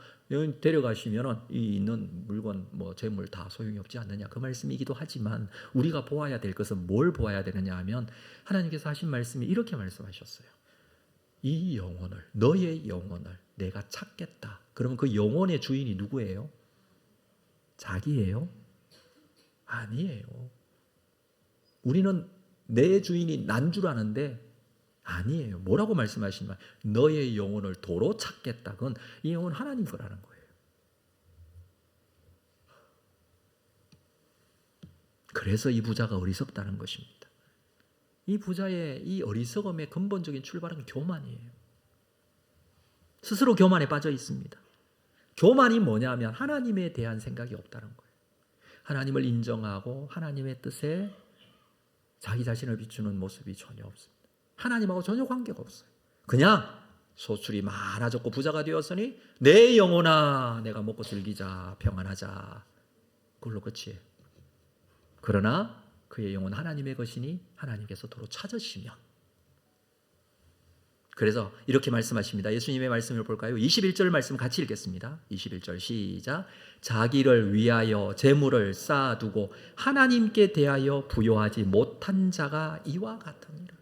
데려가시면 이 있는 물건, 재물 다 소용이 없지 않느냐, 그 말씀이기도 하지만 우리가 보아야 될 것은 뭘 보아야 되느냐 하면, 하나님께서 하신 말씀이 이렇게 말씀하셨어요. 이 영혼을, 너의 영혼을 내가 찾겠다. 그러면 그 영혼의 주인이 누구예요? 자기예요? 아니에요. 우리는 내 주인이 난 줄 아는데 아니에요. 뭐라고 말씀하신 말? 너의 영혼을 도로 찾겠다. 그건 이 영혼 하나님 거라는 거예요. 그래서 이 부자가 어리석다는 것입니다. 이 부자의 이 어리석음의 근본적인 출발은 교만이에요. 스스로 교만에 빠져 있습니다. 교만이 뭐냐면 하나님에 대한 생각이 없다는 거예요. 하나님을 인정하고 하나님의 뜻에 자기 자신을 비추는 모습이 전혀 없습니다. 하나님하고 전혀 관계가 없어요. 그냥 소출이 많아졌고 부자가 되었으니 내 영혼아 내가 먹고 즐기자 평안하자. 그걸로 끝이에요. 그러나 그의 영혼 하나님의 것이니 하나님께서 도로 찾으시면. 그래서 이렇게 말씀하십니다. 예수님의 말씀을 볼까요? 21절 말씀 같이 읽겠습니다. 21절 시작. 자기를 위하여 재물을 쌓아두고 하나님께 대하여 부요하지 못한 자가 이와 같으니라.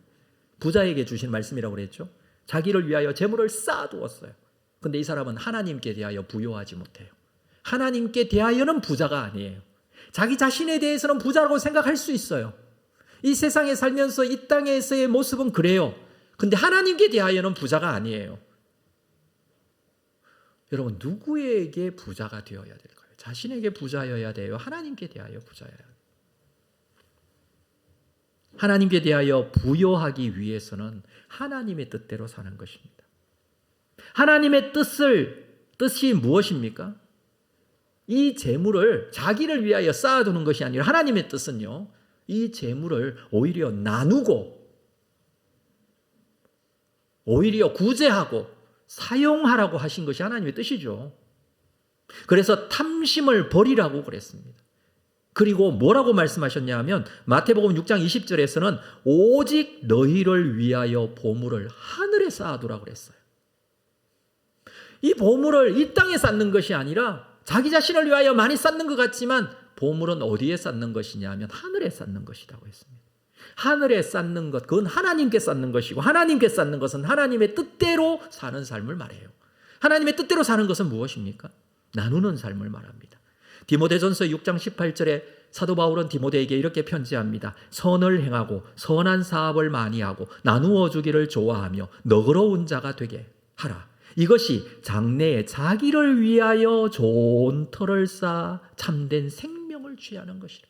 부자에게 주신 말씀이라고 그랬죠. 자기를 위하여 재물을 쌓아두었어요. 근데 이 사람은 하나님께 대하여 부요하지 못해요. 하나님께 대하여는 부자가 아니에요. 자기 자신에 대해서는 부자라고 생각할 수 있어요. 이 세상에 살면서 이 땅에서의 모습은 그래요. 근데 하나님께 대하여는 부자가 아니에요. 여러분 누구에게 부자가 되어야 될까요? 자신에게 부자여야 돼요? 하나님께 대하여 부자여야 돼요? 하나님께 대하여 부요하기 위해서는 하나님의 뜻대로 사는 것입니다. 하나님의 뜻이 무엇입니까? 이 재물을 자기를 위하여 쌓아두는 것이 아니라 하나님의 뜻은요. 이 재물을 오히려 나누고 오히려 구제하고 사용하라고 하신 것이 하나님의 뜻이죠. 그래서 탐심을 버리라고 그랬습니다. 그리고 뭐라고 말씀하셨냐면 마태복음 6장 20절에서는 오직 너희를 위하여 보물을 하늘에 쌓아두라고 그랬어요. 이 보물을 이 땅에 쌓는 것이 아니라 자기 자신을 위하여 많이 쌓는 것 같지만 보물은 어디에 쌓는 것이냐 하면 하늘에 쌓는 것이라고 했습니다. 하늘에 쌓는 것, 그건 하나님께 쌓는 것이고 하나님께 쌓는 것은 하나님의 뜻대로 사는 삶을 말해요. 하나님의 뜻대로 사는 것은 무엇입니까? 나누는 삶을 말합니다. 디모데전서 6장 18절에 사도 바울은 디모데에게 이렇게 편지합니다. 선을 행하고 선한 사업을 많이 하고 나누어 주기를 좋아하며 너그러운 자가 되게 하라. 이것이 장래에 자기를 위하여 좋은 터를 쌓아 참된 생명을 취하는 것이라.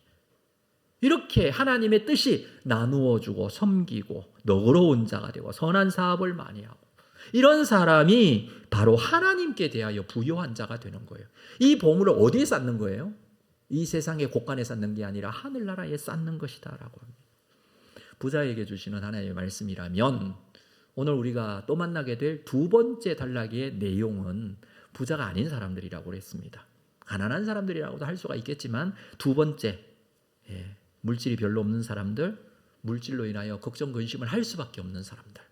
이렇게 하나님의 뜻이 나누어 주고 섬기고 너그러운 자가 되고 선한 사업을 많이 하고 이런 사람이 바로 하나님께 대하여 부요한 자가 되는 거예요. 이 보물을 어디에 쌓는 거예요? 이 세상의 곳간에 쌓는 게 아니라 하늘나라에 쌓는 것이다 라고 합니다. 부자에게 주시는 하나님의 말씀이라면 오늘 우리가 또 만나게 될 두 번째 단락의 내용은 부자가 아닌 사람들이라고 했습니다. 가난한 사람들이라고도 할 수가 있겠지만 두 번째 물질이 별로 없는 사람들, 물질로 인하여 걱정 근심을 할 수밖에 없는 사람들,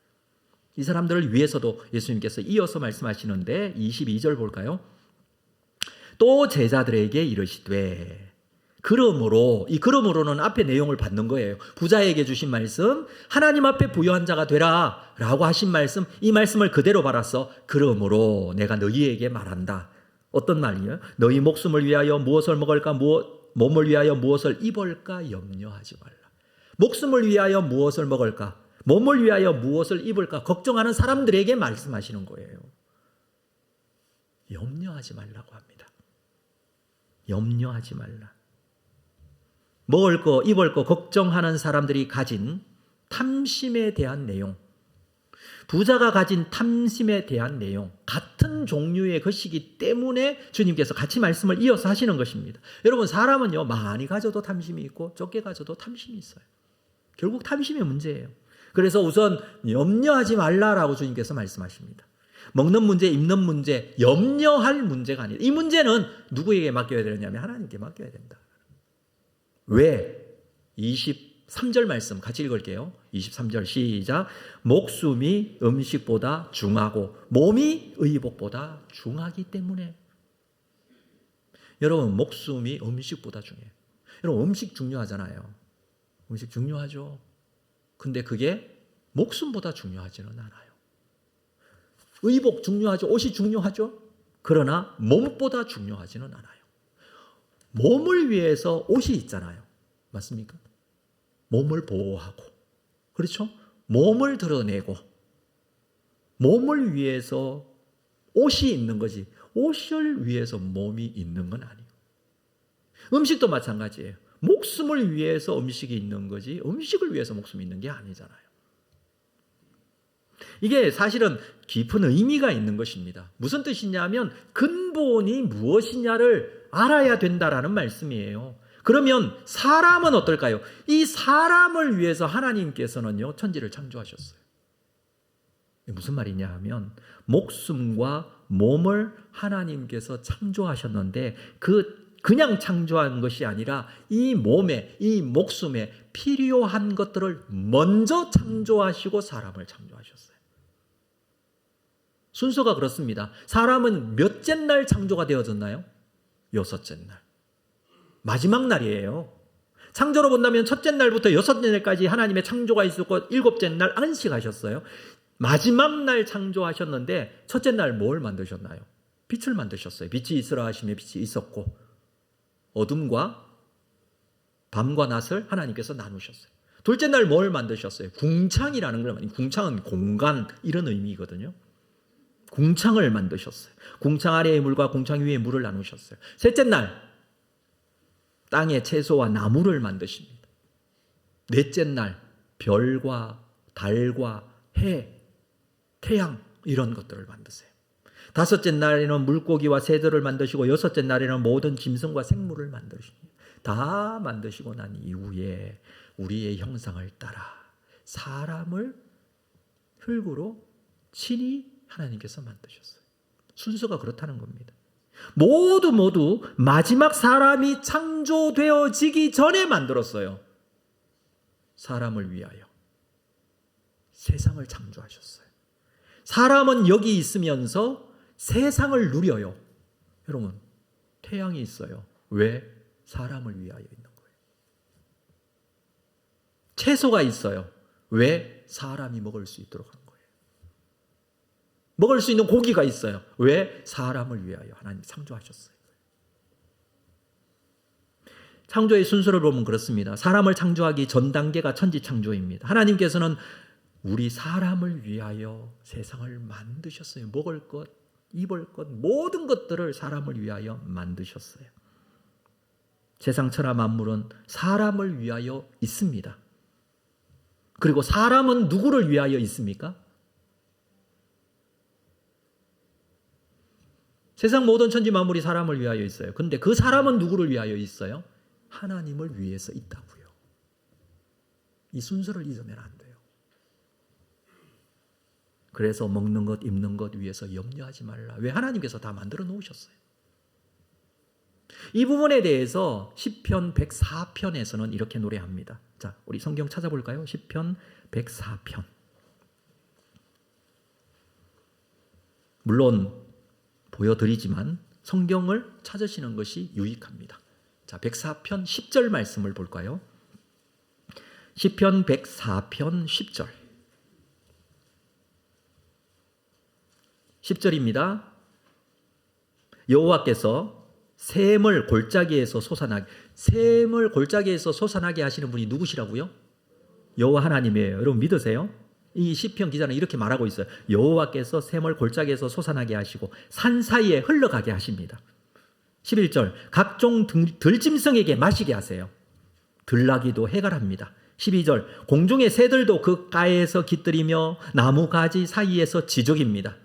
이 사람들을 위해서도 예수님께서 이어서 말씀하시는데 22절 볼까요? 또 제자들에게 이르시되 그러므로, 이 그러므로는 앞에 내용을 받는 거예요. 부자에게 주신 말씀, 하나님 앞에 부요한 자가 되라 라고 하신 말씀, 이 말씀을 그대로 받아서 그러므로 내가 너희에게 말한다. 어떤 말이에요? 너희 목숨을 위하여 무엇을 먹을까, 몸을 위하여 무엇을 입을까 염려하지 말라. 목숨을 위하여 무엇을 먹을까, 몸을 위하여 무엇을 입을까 걱정하는 사람들에게 말씀하시는 거예요. 염려하지 말라고 합니다. 염려하지 말라. 먹을 거, 입을 거 걱정하는 사람들이 가진 탐심에 대한 내용, 부자가 가진 탐심에 대한 내용, 같은 종류의 것이기 때문에 주님께서 같이 말씀을 이어서 하시는 것입니다. 여러분, 사람은요, 많이 가져도 탐심이 있고 적게 가져도 탐심이 있어요. 결국 탐심의 문제예요. 그래서 우선 염려하지 말라라고 주님께서 말씀하십니다. 먹는 문제, 입는 문제, 염려할 문제가 아니다. 이 문제는 누구에게 맡겨야 되느냐면 하나님께 맡겨야 된다. 왜? 23절 말씀 같이 읽을게요. 23절 시작. 목숨이 음식보다 중하고 몸이 의복보다 중하기 때문에. 여러분, 목숨이 음식보다 중요해요. 여러분, 음식 중요하잖아요. 음식 중요하죠. 근데 그게 목숨보다 중요하지는 않아요. 의복 중요하죠. 옷이 중요하죠. 그러나 몸보다 중요하지는 않아요. 몸을 위해서 옷이 있잖아요. 맞습니까? 몸을 보호하고, 그렇죠? 몸을 드러내고, 몸을 위해서 옷이 있는 거지, 옷을 위해서 몸이 있는 건 아니고. 음식도 마찬가지예요. 목숨을 위해서 음식이 있는 거지 음식을 위해서 목숨이 있는 게 아니잖아요. 이게 사실은 깊은 의미가 있는 것입니다. 무슨 뜻이냐면 근본이 무엇이냐를 알아야 된다라는 말씀이에요. 그러면 사람은 어떨까요? 이 사람을 위해서 하나님께서는요, 천지를 창조하셨어요. 무슨 말이냐 하면 목숨과 몸을 하나님께서 창조하셨는데 그냥 창조한 것이 아니라 이 몸에, 이 목숨에 필요한 것들을 먼저 창조하시고 사람을 창조하셨어요. 순서가 그렇습니다. 사람은 몇째 날 창조가 되어졌나요? 6째 날. 마지막 날이에요. 창조로 본다면 첫째 날부터 6째 날까지 하나님의 창조가 있었고 7째 날 안식하셨어요. 마지막 날 창조하셨는데 첫째 날 뭘 만드셨나요? 빛을 만드셨어요. 빛이 있으라 하시며 빛이 있었고 어둠과 밤과 낮을 하나님께서 나누셨어요. 둘째 날 뭘 만드셨어요? 궁창이라는 걸 만드셨어요. 궁창은 공간 이런 의미거든요. 궁창을 만드셨어요. 궁창 아래의 물과 궁창 위의 물을 나누셨어요. 셋째 날 땅의 채소와 나무를 만드십니다. 넷째 날 별과 달과 해, 태양 이런 것들을 만드세요. 다섯째 날에는 물고기와 새들을 만드시고 여섯째 날에는 모든 짐승과 생물을 만드십니다. 다 만드시고 난 이후에 우리의 형상을 따라 사람을 흙으로 친히 하나님께서 만드셨어요. 순서가 그렇다는 겁니다. 모두 마지막 사람이 창조되어지기 전에 만들었어요. 사람을 위하여 세상을 창조하셨어요. 사람은 여기 있으면서 세상을 누려요. 여러분, 태양이 있어요. 왜? 사람을 위하여 있는 거예요. 채소가 있어요. 왜? 사람이 먹을 수 있도록 한 거예요. 먹을 수 있는 고기가 있어요. 왜? 사람을 위하여 하나님이 창조하셨어요. 창조의 순서를 보면 그렇습니다. 사람을 창조하기 전 단계가 천지 창조입니다. 하나님께서는 우리 사람을 위하여 세상을 만드셨어요. 먹을 것, 입을 것, 모든 것들을 사람을 위하여 만드셨어요. 세상 천하 만물은 사람을 위하여 있습니다. 그리고 사람은 누구를 위하여 있습니까? 세상 모든 천지 만물이 사람을 위하여 있어요. 근데 그 사람은 누구를 위하여 있어요? 하나님을 위해서 있다고요. 이 순서를 잊으면 안 돼요. 그래서 먹는 것, 입는 것 위해서 염려하지 말라. 왜? 하나님께서 다 만들어 놓으셨어요. 이 부분에 대해서 시편 104편에서는 이렇게 노래합니다. 자, 우리 성경 찾아볼까요? 시편 104편. 물론 보여드리지만 성경을 찾으시는 것이 유익합니다. 자, 104편 10절 말씀을 볼까요? 시편 104편 10절. 10절입니다. 여호와께서 샘을 골짜기에서 솟아나게 하시는 분이 누구시라고요? 여호와 하나님이에요. 여러분 믿으세요? 이 시편 기자는 이렇게 말하고 있어요. 여호와께서 샘을 골짜기에서 솟아나게 하시고 산 사이에 흘러가게 하십니다. 11절 각종 들짐승에게 마시게 하세요. 들나귀도 해갈합니다. 12절 공중의 새들도 그 가에서 깃들이며 나무 가지 사이에서 지저깁니다.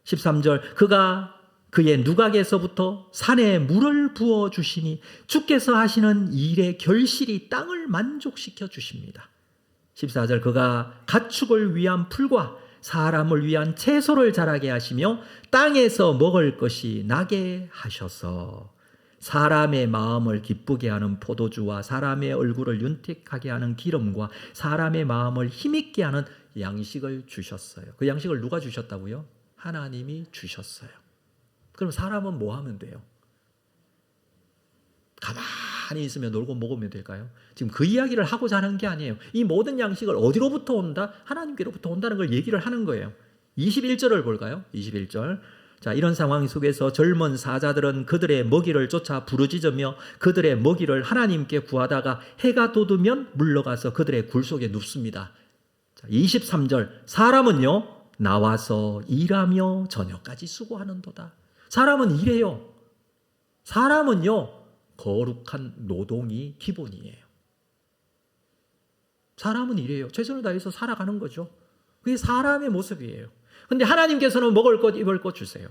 13절 그가 그의 누각에서부터 산에 물을 부어주시니 주께서 하시는 일의 결실이 땅을 만족시켜 주십니다. 14절 그가 가축을 위한 풀과 사람을 위한 채소를 자라게 하시며 땅에서 먹을 것이 나게 하셔서 사람의 마음을 기쁘게 하는 포도주와 사람의 얼굴을 윤택하게 하는 기름과 사람의 마음을 힘있게 하는 양식을 주셨어요. 그 양식을 누가 주셨다고요? 하나님이 주셨어요. 그럼 사람은 뭐 하면 돼요? 가만히 있으면 놀고 먹으면 될까요? 지금 그 이야기를 하고자 하는 게 아니에요. 이 모든 양식을 어디로부터 온다? 하나님께로부터 온다는 걸 얘기를 하는 거예요. 21절을 볼까요? 21절 자, 이런 상황 속에서 젊은 사자들은 그들의 먹이를 쫓아 부르짖으며 그들의 먹이를 하나님께 구하다가 해가 돋으면 물러가서 그들의 굴 속에 눕습니다. 자, 23절 사람은요 나와서 일하며 저녁까지 수고하는도다. 사람은 일해요. 사람은요 거룩한 노동이 기본이에요. 사람은 일해요. 최선을 다해서 살아가는 거죠. 그게 사람의 모습이에요. 근데 하나님께서는 먹을 것 입을 것 주세요.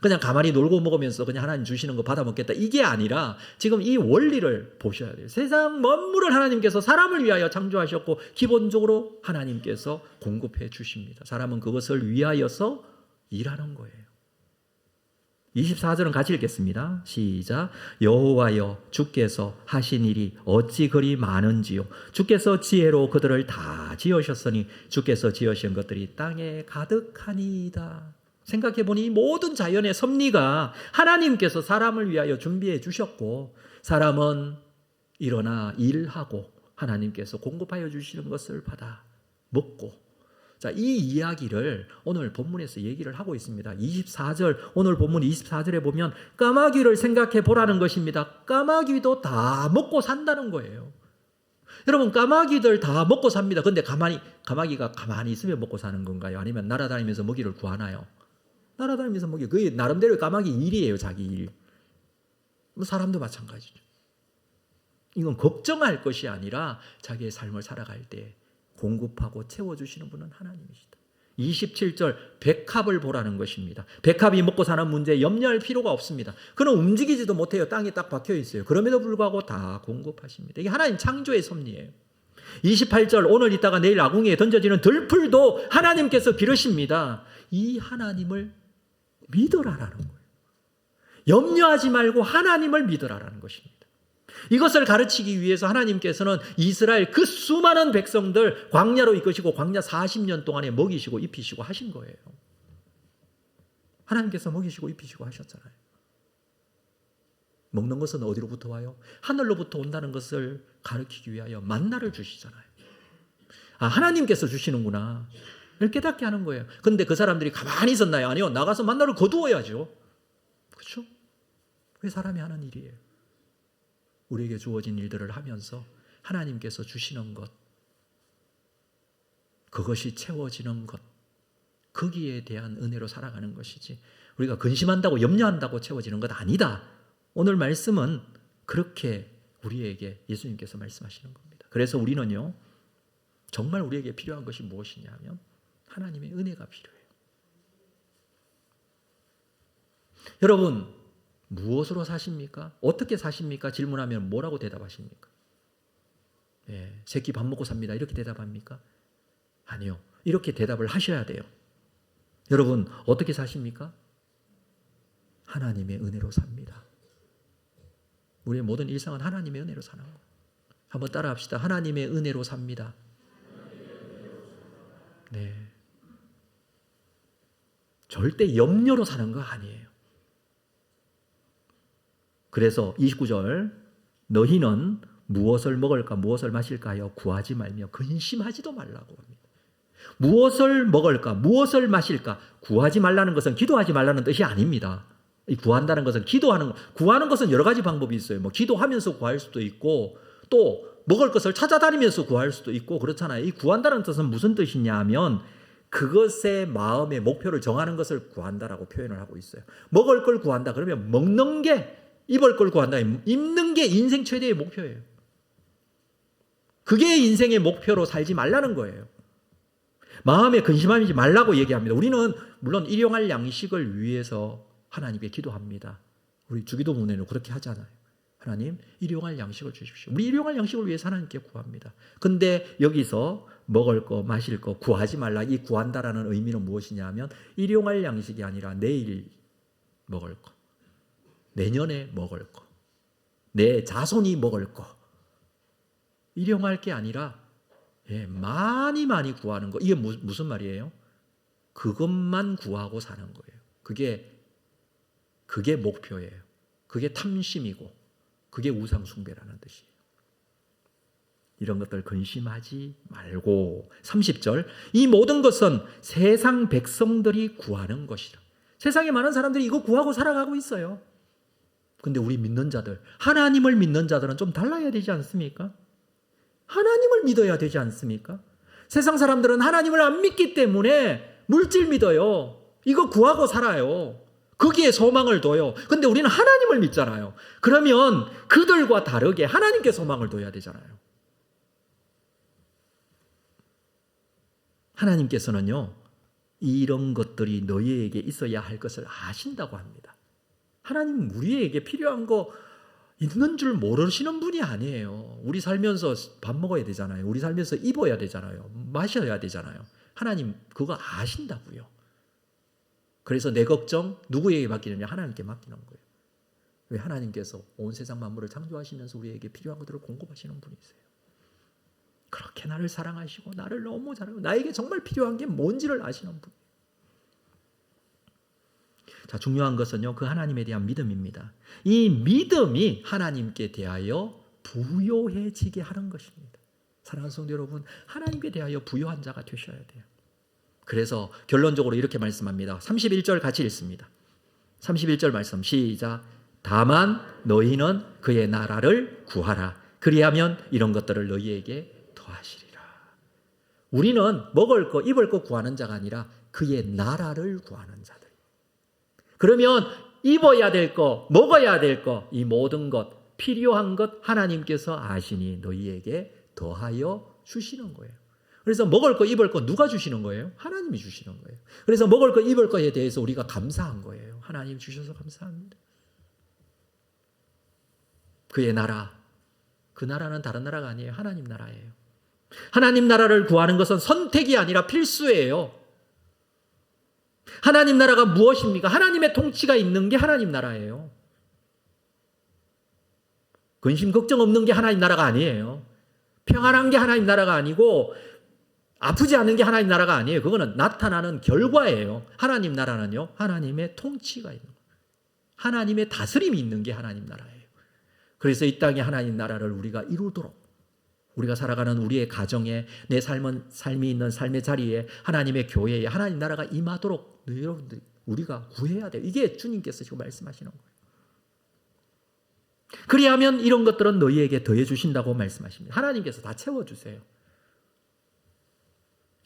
그냥 가만히 놀고 먹으면서 그냥 하나님 주시는 거 받아 먹겠다 이게 아니라 지금 이 원리를 보셔야 돼요. 세상 만물을 하나님께서 사람을 위하여 창조하셨고 기본적으로 하나님께서 공급해 주십니다. 사람은 그것을 위하여서 일하는 거예요. 24절은 같이 읽겠습니다. 시작. 여호와여 주께서 하신 일이 어찌 그리 많은지요. 주께서 지혜로 그들을 다 지으셨으니 주께서 지으신 것들이 땅에 가득하니이다. 생각해보니 이 모든 자연의 섭리가 하나님께서 사람을 위하여 준비해 주셨고 사람은 일어나 일하고 하나님께서 공급하여 주시는 것을 받아 먹고 자, 이 이야기를 오늘 본문에서 얘기를 하고 있습니다. 24절, 오늘 본문 24절에 보면 까마귀를 생각해 보라는 것입니다. 까마귀도 다 먹고 산다는 거예요. 여러분, 까마귀들 다 먹고 삽니다. 근데 까마귀가 가만히 있으면 먹고 사는 건가요? 아니면 날아다니면서 먹이를 구하나요? 날아다니면서 먹이, 그게 나름대로 까마귀 일이에요, 자기 일. 사람도 마찬가지죠. 이건 걱정할 것이 아니라 자기의 삶을 살아갈 때 공급하고 채워주시는 분은 하나님이시다. 27절 백합을 보라는 것입니다. 백합이 먹고 사는 문제에 염려할 필요가 없습니다. 그는 움직이지도 못해요. 땅에 딱 박혀 있어요. 그럼에도 불구하고 다 공급하십니다. 이게 하나님 창조의 섭리예요. 28절 오늘 있다가 내일 아궁이에 던져지는 들풀도 하나님께서 기르십니다. 이 하나님을 믿으라라는 거예요. 염려하지 말고 하나님을 믿으라라는 것입니다. 이것을 가르치기 위해서 하나님께서는 이스라엘 그 수많은 백성들 광야로 이끄시고 광야 40년 동안에 먹이시고 입히시고 하신 거예요. 하나님께서 먹이시고 입히시고 하셨잖아요. 먹는 것은 어디로부터 와요? 하늘로부터 온다는 것을 가르치기 위하여 만나를 주시잖아요. 아, 하나님께서 주시는구나. 이걸 깨닫게 하는 거예요. 근데 그 사람들이 가만히 있었나요? 아니요. 나가서 만나를 거두어야죠. 그렇죠? 그게 사람이 하는 일이에요. 우리에게 주어진 일들을 하면서 하나님께서 주시는 것, 그것이 채워지는 것, 거기에 대한 은혜로 살아가는 것이지 우리가 근심한다고 염려한다고 채워지는 것 아니다. 오늘 말씀은 그렇게 우리에게 예수님께서 말씀하시는 겁니다. 그래서 우리는요, 정말 우리에게 필요한 것이 무엇이냐 하면 하나님의 은혜가 필요해요. 여러분, 무엇으로 사십니까? 어떻게 사십니까? 질문하면 뭐라고 대답하십니까? 예, 새끼 밥 먹고 삽니다. 이렇게 대답합니까? 아니요. 이렇게 대답을 하셔야 돼요. 여러분, 어떻게 사십니까? 하나님의 은혜로 삽니다. 우리의 모든 일상은 하나님의 은혜로 사는 거예요. 한번 따라 합시다. 하나님의 은혜로 삽니다. 네. 절대 염려로 사는 거 아니에요. 그래서 29절 너희는 무엇을 먹을까 무엇을 마실까 하여 구하지 말며 근심하지도 말라고 합니다. 무엇을 먹을까 무엇을 마실까 구하지 말라는 것은 기도하지 말라는 뜻이 아닙니다. 이 구한다는 것은 기도하는 거, 구하는 것은 여러 가지 방법이 있어요. 뭐 기도하면서 구할 수도 있고 또 먹을 것을 찾아다니면서 구할 수도 있고 그렇잖아요. 이 구한다는 뜻은 무슨 뜻이냐 하면 그것의 마음의 목표를 정하는 것을 구한다라고 표현을 하고 있어요. 먹을 걸 구한다 그러면 먹는 게 입을 걸 구한다. 입는 게 인생 최대의 목표예요. 그게 인생의 목표로 살지 말라는 거예요. 마음에 근심하지 말라고 얘기합니다. 우리는 물론 일용할 양식을 위해서 하나님께 기도합니다. 우리 주기도문에는 그렇게 하잖아요. 하나님, 일용할 양식을 주십시오. 우리 일용할 양식을 위해서 하나님께 구합니다. 근데 여기서 먹을 거, 마실 거 구하지 말라. 이 구한다라는 의미는 무엇이냐 하면 일용할 양식이 아니라 내일 먹을 거, 내년에 먹을 거, 내 자손이 먹을 거. 일용할 게 아니라 많이 구하는 거. 이게 무슨 말이에요? 그것만 구하고 사는 거예요. 그게 목표예요. 그게 탐심이고 그게 우상 숭배라는 뜻이에요. 이런 것들 근심하지 말고 30절 이 모든 것은 세상 백성들이 구하는 것이라. 세상에 많은 사람들이 이거 구하고 살아가고 있어요. 근데 우리 믿는 자들, 하나님을 믿는 자들은 좀 달라야 되지 않습니까? 하나님을 믿어야 되지 않습니까? 세상 사람들은 하나님을 안 믿기 때문에 물질 믿어요. 이거 구하고 살아요. 거기에 소망을 둬요. 근데 우리는 하나님을 믿잖아요. 그러면 그들과 다르게 하나님께 소망을 둬야 되잖아요. 하나님께서는요, 이런 것들이 너희에게 있어야 할 것을 아신다고 합니다. 하나님은 우리에게 필요한 거 있는 줄 모르시는 분이 아니에요. 우리 살면서 밥 먹어야 되잖아요. 우리 살면서 입어야 되잖아요. 마셔야 되잖아요. 하나님 그거 아신다고요. 그래서 내 걱정 누구에게 맡기느냐? 하나님께 맡기는 거예요. 왜? 하나님께서 온 세상 만물을 창조하시면서 우리에게 필요한 것들을 공급하시는 분이세요. 그렇게 나를 사랑하시고 나를 너무 잘하고 나에게 정말 필요한 게 뭔지를 아시는 분. 자, 중요한 것은요, 그 하나님에 대한 믿음입니다. 이 믿음이 하나님께 대하여 부요해지게 하는 것입니다. 사랑하는 성도 여러분, 하나님께 대하여 부요한 자가 되셔야 돼요. 그래서 결론적으로 이렇게 말씀합니다. 31절 같이 읽습니다. 31절 말씀 시작. 다만 너희는 그의 나라를 구하라. 그리하면 이런 것들을 너희에게 더하시리라. 우리는 먹을 거 입을 거 구하는 자가 아니라 그의 나라를 구하는 자들. 그러면 입어야 될 거, 먹어야 될 거, 이 모든 것, 필요한 것 하나님께서 아시니 너희에게 더하여 주시는 거예요. 그래서 먹을 거, 입을 거 누가 주시는 거예요? 하나님이 주시는 거예요. 그래서 먹을 거, 입을 거에 대해서 우리가 감사한 거예요. 하나님 주셔서 감사합니다. 그의 나라, 그 나라는 다른 나라가 아니에요. 하나님 나라예요. 하나님 나라를 구하는 것은 선택이 아니라 필수예요. 하나님 나라가 무엇입니까? 하나님의 통치가 있는 게 하나님 나라예요. 근심 걱정 없는 게 하나님 나라가 아니에요. 평안한 게 하나님 나라가 아니고 아프지 않은 게 하나님 나라가 아니에요. 그거는 나타나는 결과예요. 하나님 나라는요, 하나님의 통치가 있는 거예요. 하나님의 다스림이 있는 게 하나님 나라예요. 그래서 이 땅에 하나님 나라를 우리가 이루도록, 우리가 살아가는 우리의 가정에, 내 삶이 있는 삶의 자리에, 하나님의 교회에 하나님 나라가 임하도록 여러분들 우리가 구해야 돼요. 이게 주님께서 지금 말씀하시는 거예요. 그리하면 이런 것들은 너희에게 더해 주신다고 말씀하십니다. 하나님께서 다 채워주세요.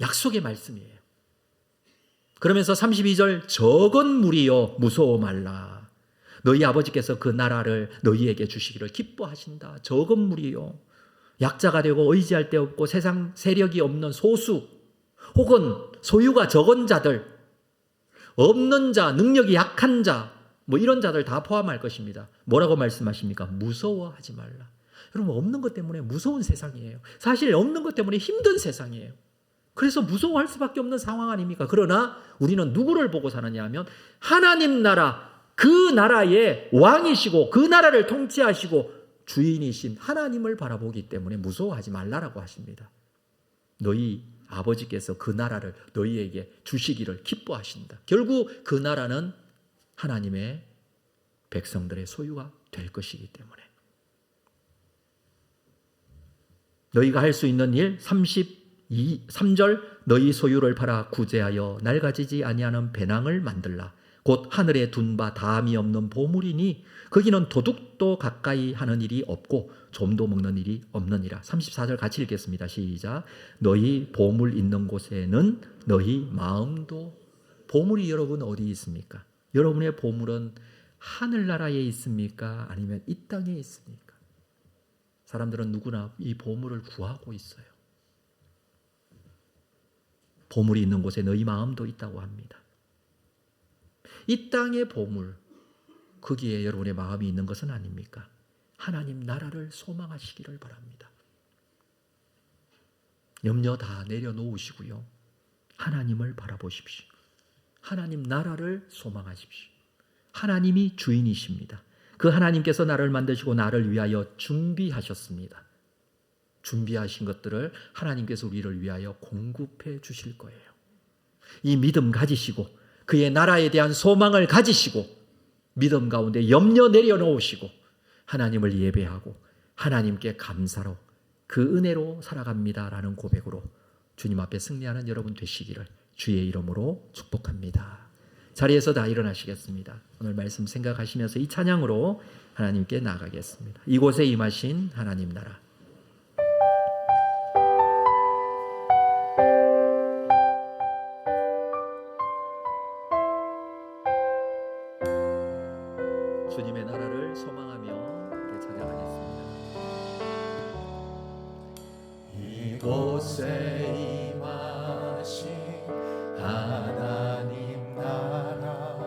약속의 말씀이에요. 그러면서 32절 적은 무리여 무서워 말라. 너희 아버지께서 그 나라를 너희에게 주시기를 기뻐하신다. 적은 무리요. 약자가 되고 의지할 데 없고 세상 세력이 없는 소수 혹은 소유가 적은 자들, 없는 자, 능력이 약한 자, 뭐 이런 자들 다 포함할 것입니다. 뭐라고 말씀하십니까? 무서워하지 말라. 여러분, 없는 것 때문에 무서운 세상이에요. 사실 없는 것 때문에 힘든 세상이에요. 그래서 무서워할 수밖에 없는 상황 아닙니까? 그러나 우리는 누구를 보고 사느냐 하면 하나님 나라, 그 나라의 왕이시고 그 나라를 통치하시고 주인이신 하나님을 바라보기 때문에 무서워하지 말라라고 하십니다. 너희 아버지께서 그 나라를 너희에게 주시기를 기뻐하신다. 결국 그 나라는 하나님의 백성들의 소유가 될 것이기 때문에. 너희가 할 수 있는 일 3절 너희 소유를 팔아 구제하여 낡아지지 아니하는 배낭을 만들라. 곧 하늘에 둔 바 다함이 없는 보물이니 거기는 도둑도 가까이 하는 일이 없고 좀도 먹는 일이 없느니라. 34절 같이 읽겠습니다. 시작. 너희 보물 있는 곳에는 너희 마음도. 보물이 여러분 어디 있습니까? 여러분의 보물은 하늘나라에 있습니까? 아니면 이 땅에 있습니까? 사람들은 누구나 이 보물을 구하고 있어요. 보물이 있는 곳에 너희 마음도 있다고 합니다. 이 땅의 보물, 거기에 여러분의 마음이 있는 것은 아닙니까? 하나님 나라를 소망하시기를 바랍니다. 염려 다 내려놓으시고요. 하나님을 바라보십시오. 하나님 나라를 소망하십시오. 하나님이 주인이십니다. 그 하나님께서 나를 만드시고 나를 위하여 준비하셨습니다. 준비하신 것들을 하나님께서 우리를 위하여 공급해 주실 거예요. 이 믿음 가지시고 그의 나라에 대한 소망을 가지시고 믿음 가운데 염려 내려놓으시고 하나님을 예배하고 하나님께 감사로 그 은혜로 살아갑니다라는 고백으로 주님 앞에 승리하는 여러분 되시기를 주의 이름으로 축복합니다. 자리에서 다 일어나시겠습니다. 오늘 말씀 생각하시면서 이 찬양으로 하나님께 나아가겠습니다. 이곳에 임하신 하나님 나라. 주님의 나라를 소망하며 함께 찬양하겠습니다. 이곳에 임하신 하나님 나라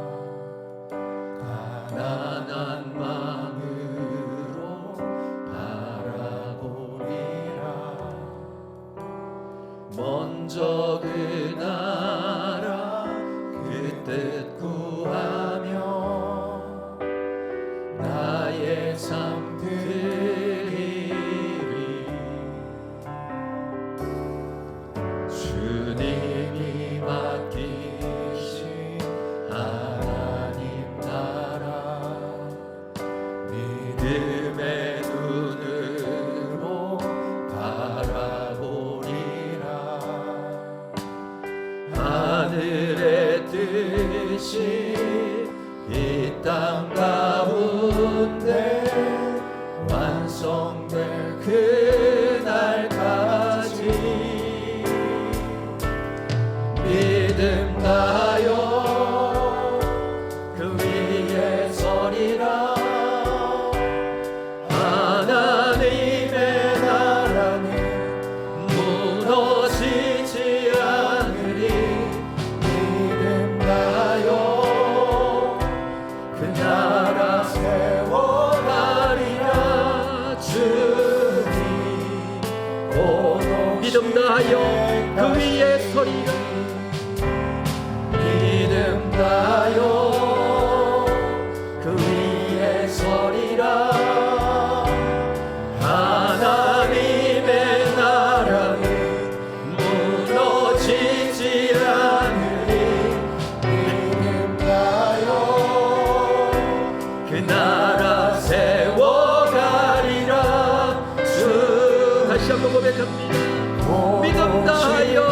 가난한 마음으로 바라보리라. 먼저 그 나라 그 뜻 구하며 나의 삶 드리리. 주님이 맡기신 하나님 나라 믿음의 눈으로 바라보리라. 하늘의 뜻이 이 땅 가운데 완성될 그날까지 믿음 다여 그 위에 서리라. 하나님의 나라는 무너지지 않으리. 믿음 다여 그 나라 세워가리라. 주님 믿음 다하여 그 위에 서리라. 믿음 다여 그 위에 서리라. 하나님의 나라는 무너지지 않으리. 믿음 다여 그 나라 세워가리라. 주 다시 한번 고백합니다. 믿음 다하여 그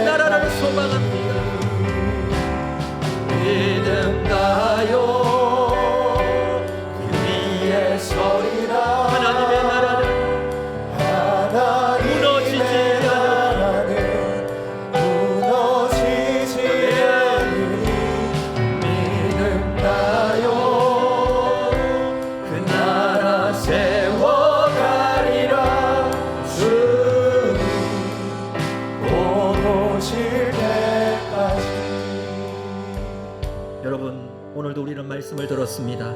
나라를 소망합니다. 믿음 다하여 그 위에 서리라. 하나님의 나라는 무너지지 무너지지 않으리. 믿음 다하여 그 나라 세워가리라. 주님 곧 오실 때까지. 여러분, 오늘도 우리는 말씀을 들었습니다.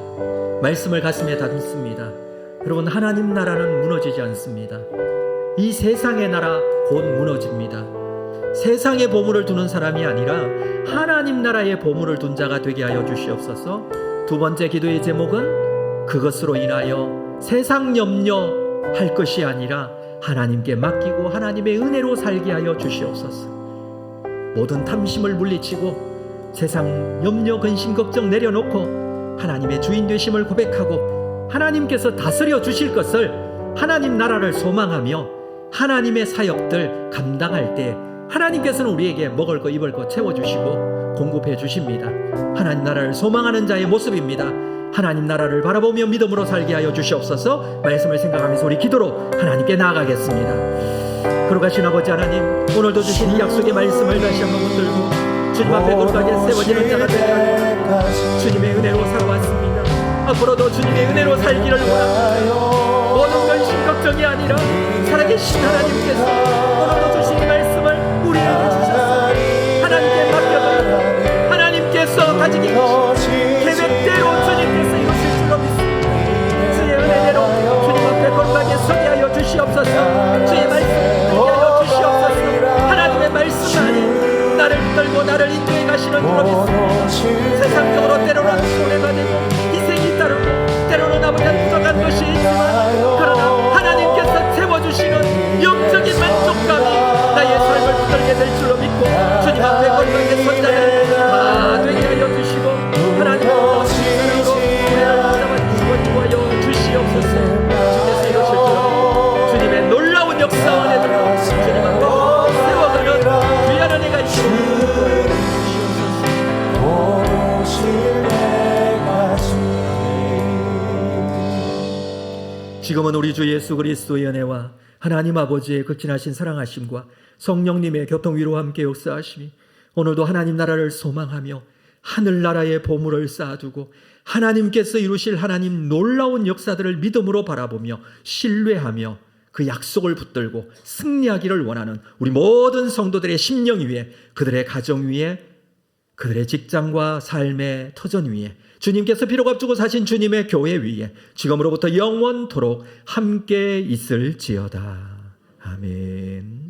말씀을 가슴에 담습니다. 여러분, 하나님 나라는 무너지지 않습니다. 이 세상의 나라 곧 무너집니다. 세상의 보물을 두는 사람이 아니라 하나님 나라의 보물을 둔 자가 되게 하여 주시옵소서. 두 번째 기도의 제목은 그것으로 인하여 세상 염려할 것이 아니라 하나님께 맡기고 하나님의 은혜로 살게 하여 주시옵소서. 모든 탐심을 물리치고 세상 염려 근심 걱정 내려놓고 하나님의 주인 되심을 고백하고 하나님께서 다스려 주실 것을 하나님 나라를 소망하며 하나님의 사역들 감당할 때 하나님께서는 우리에게 먹을 거 입을 거 채워주시고 공급해 주십니다. 하나님 나라를 소망하는 자의 모습입니다. 하나님 나라를 바라보며 믿음으로 살게 하여 주시옵소서. 말씀을 생각하면서 우리 기도로 하나님께 나아가겠습니다. 거룩하신 아버지 하나님, 오늘도 주신 이 약속의 말씀을 다시 한번 붙들고 주님 앞에 거룩하게 세워지는 자가 되게 하여 주님의 은혜로 살아왔습니다. 앞으로도 주님의 은혜로 살기를 원합니다. 모든 근심 걱정이 아니라 살아계신 하나님께서 오늘도 주신 이 말씀을 우리에게 주셨습니다. 하나님께 맡겨드리고 하나님께서 가지게 계신 계획대로 주님께서 이루실 줄로 믿습니다. 주의 은혜대로 주님 앞에 거룩하게 서게 하여 주시옵소서. 주의 말씀을 듣게 하여 주시옵소서. 하나님의 말씀 안에 나를 붙들고 나를 인도해 가시는 줄로 믿습니다. 세상적으로 때로는 손해가 되고 희생이 따르고 때로는 아버지는 부족한 것이 있지만 그러나 하나님께서 채워주시는 영적인 만족 우리 주 예수 그리스도의 은혜와 하나님 아버지의 극진하신 사랑하심과 성령님의 교통위로와 함께 역사하심이 오늘도 하나님 나라를 소망하며 하늘나라의 보물을 쌓아두고 하나님께서 이루실 하나님 놀라운 역사들을 믿음으로 바라보며 신뢰하며 그 약속을 붙들고 승리하기를 원하는 우리 모든 성도들의 심령 위에, 그들의 가정 위에, 그들의 직장과 삶의 터전 위에, 주님께서 피로 값주고 사신 주님의 교회 위에 지금으로부터 영원토록 함께 있을지어다. 아멘.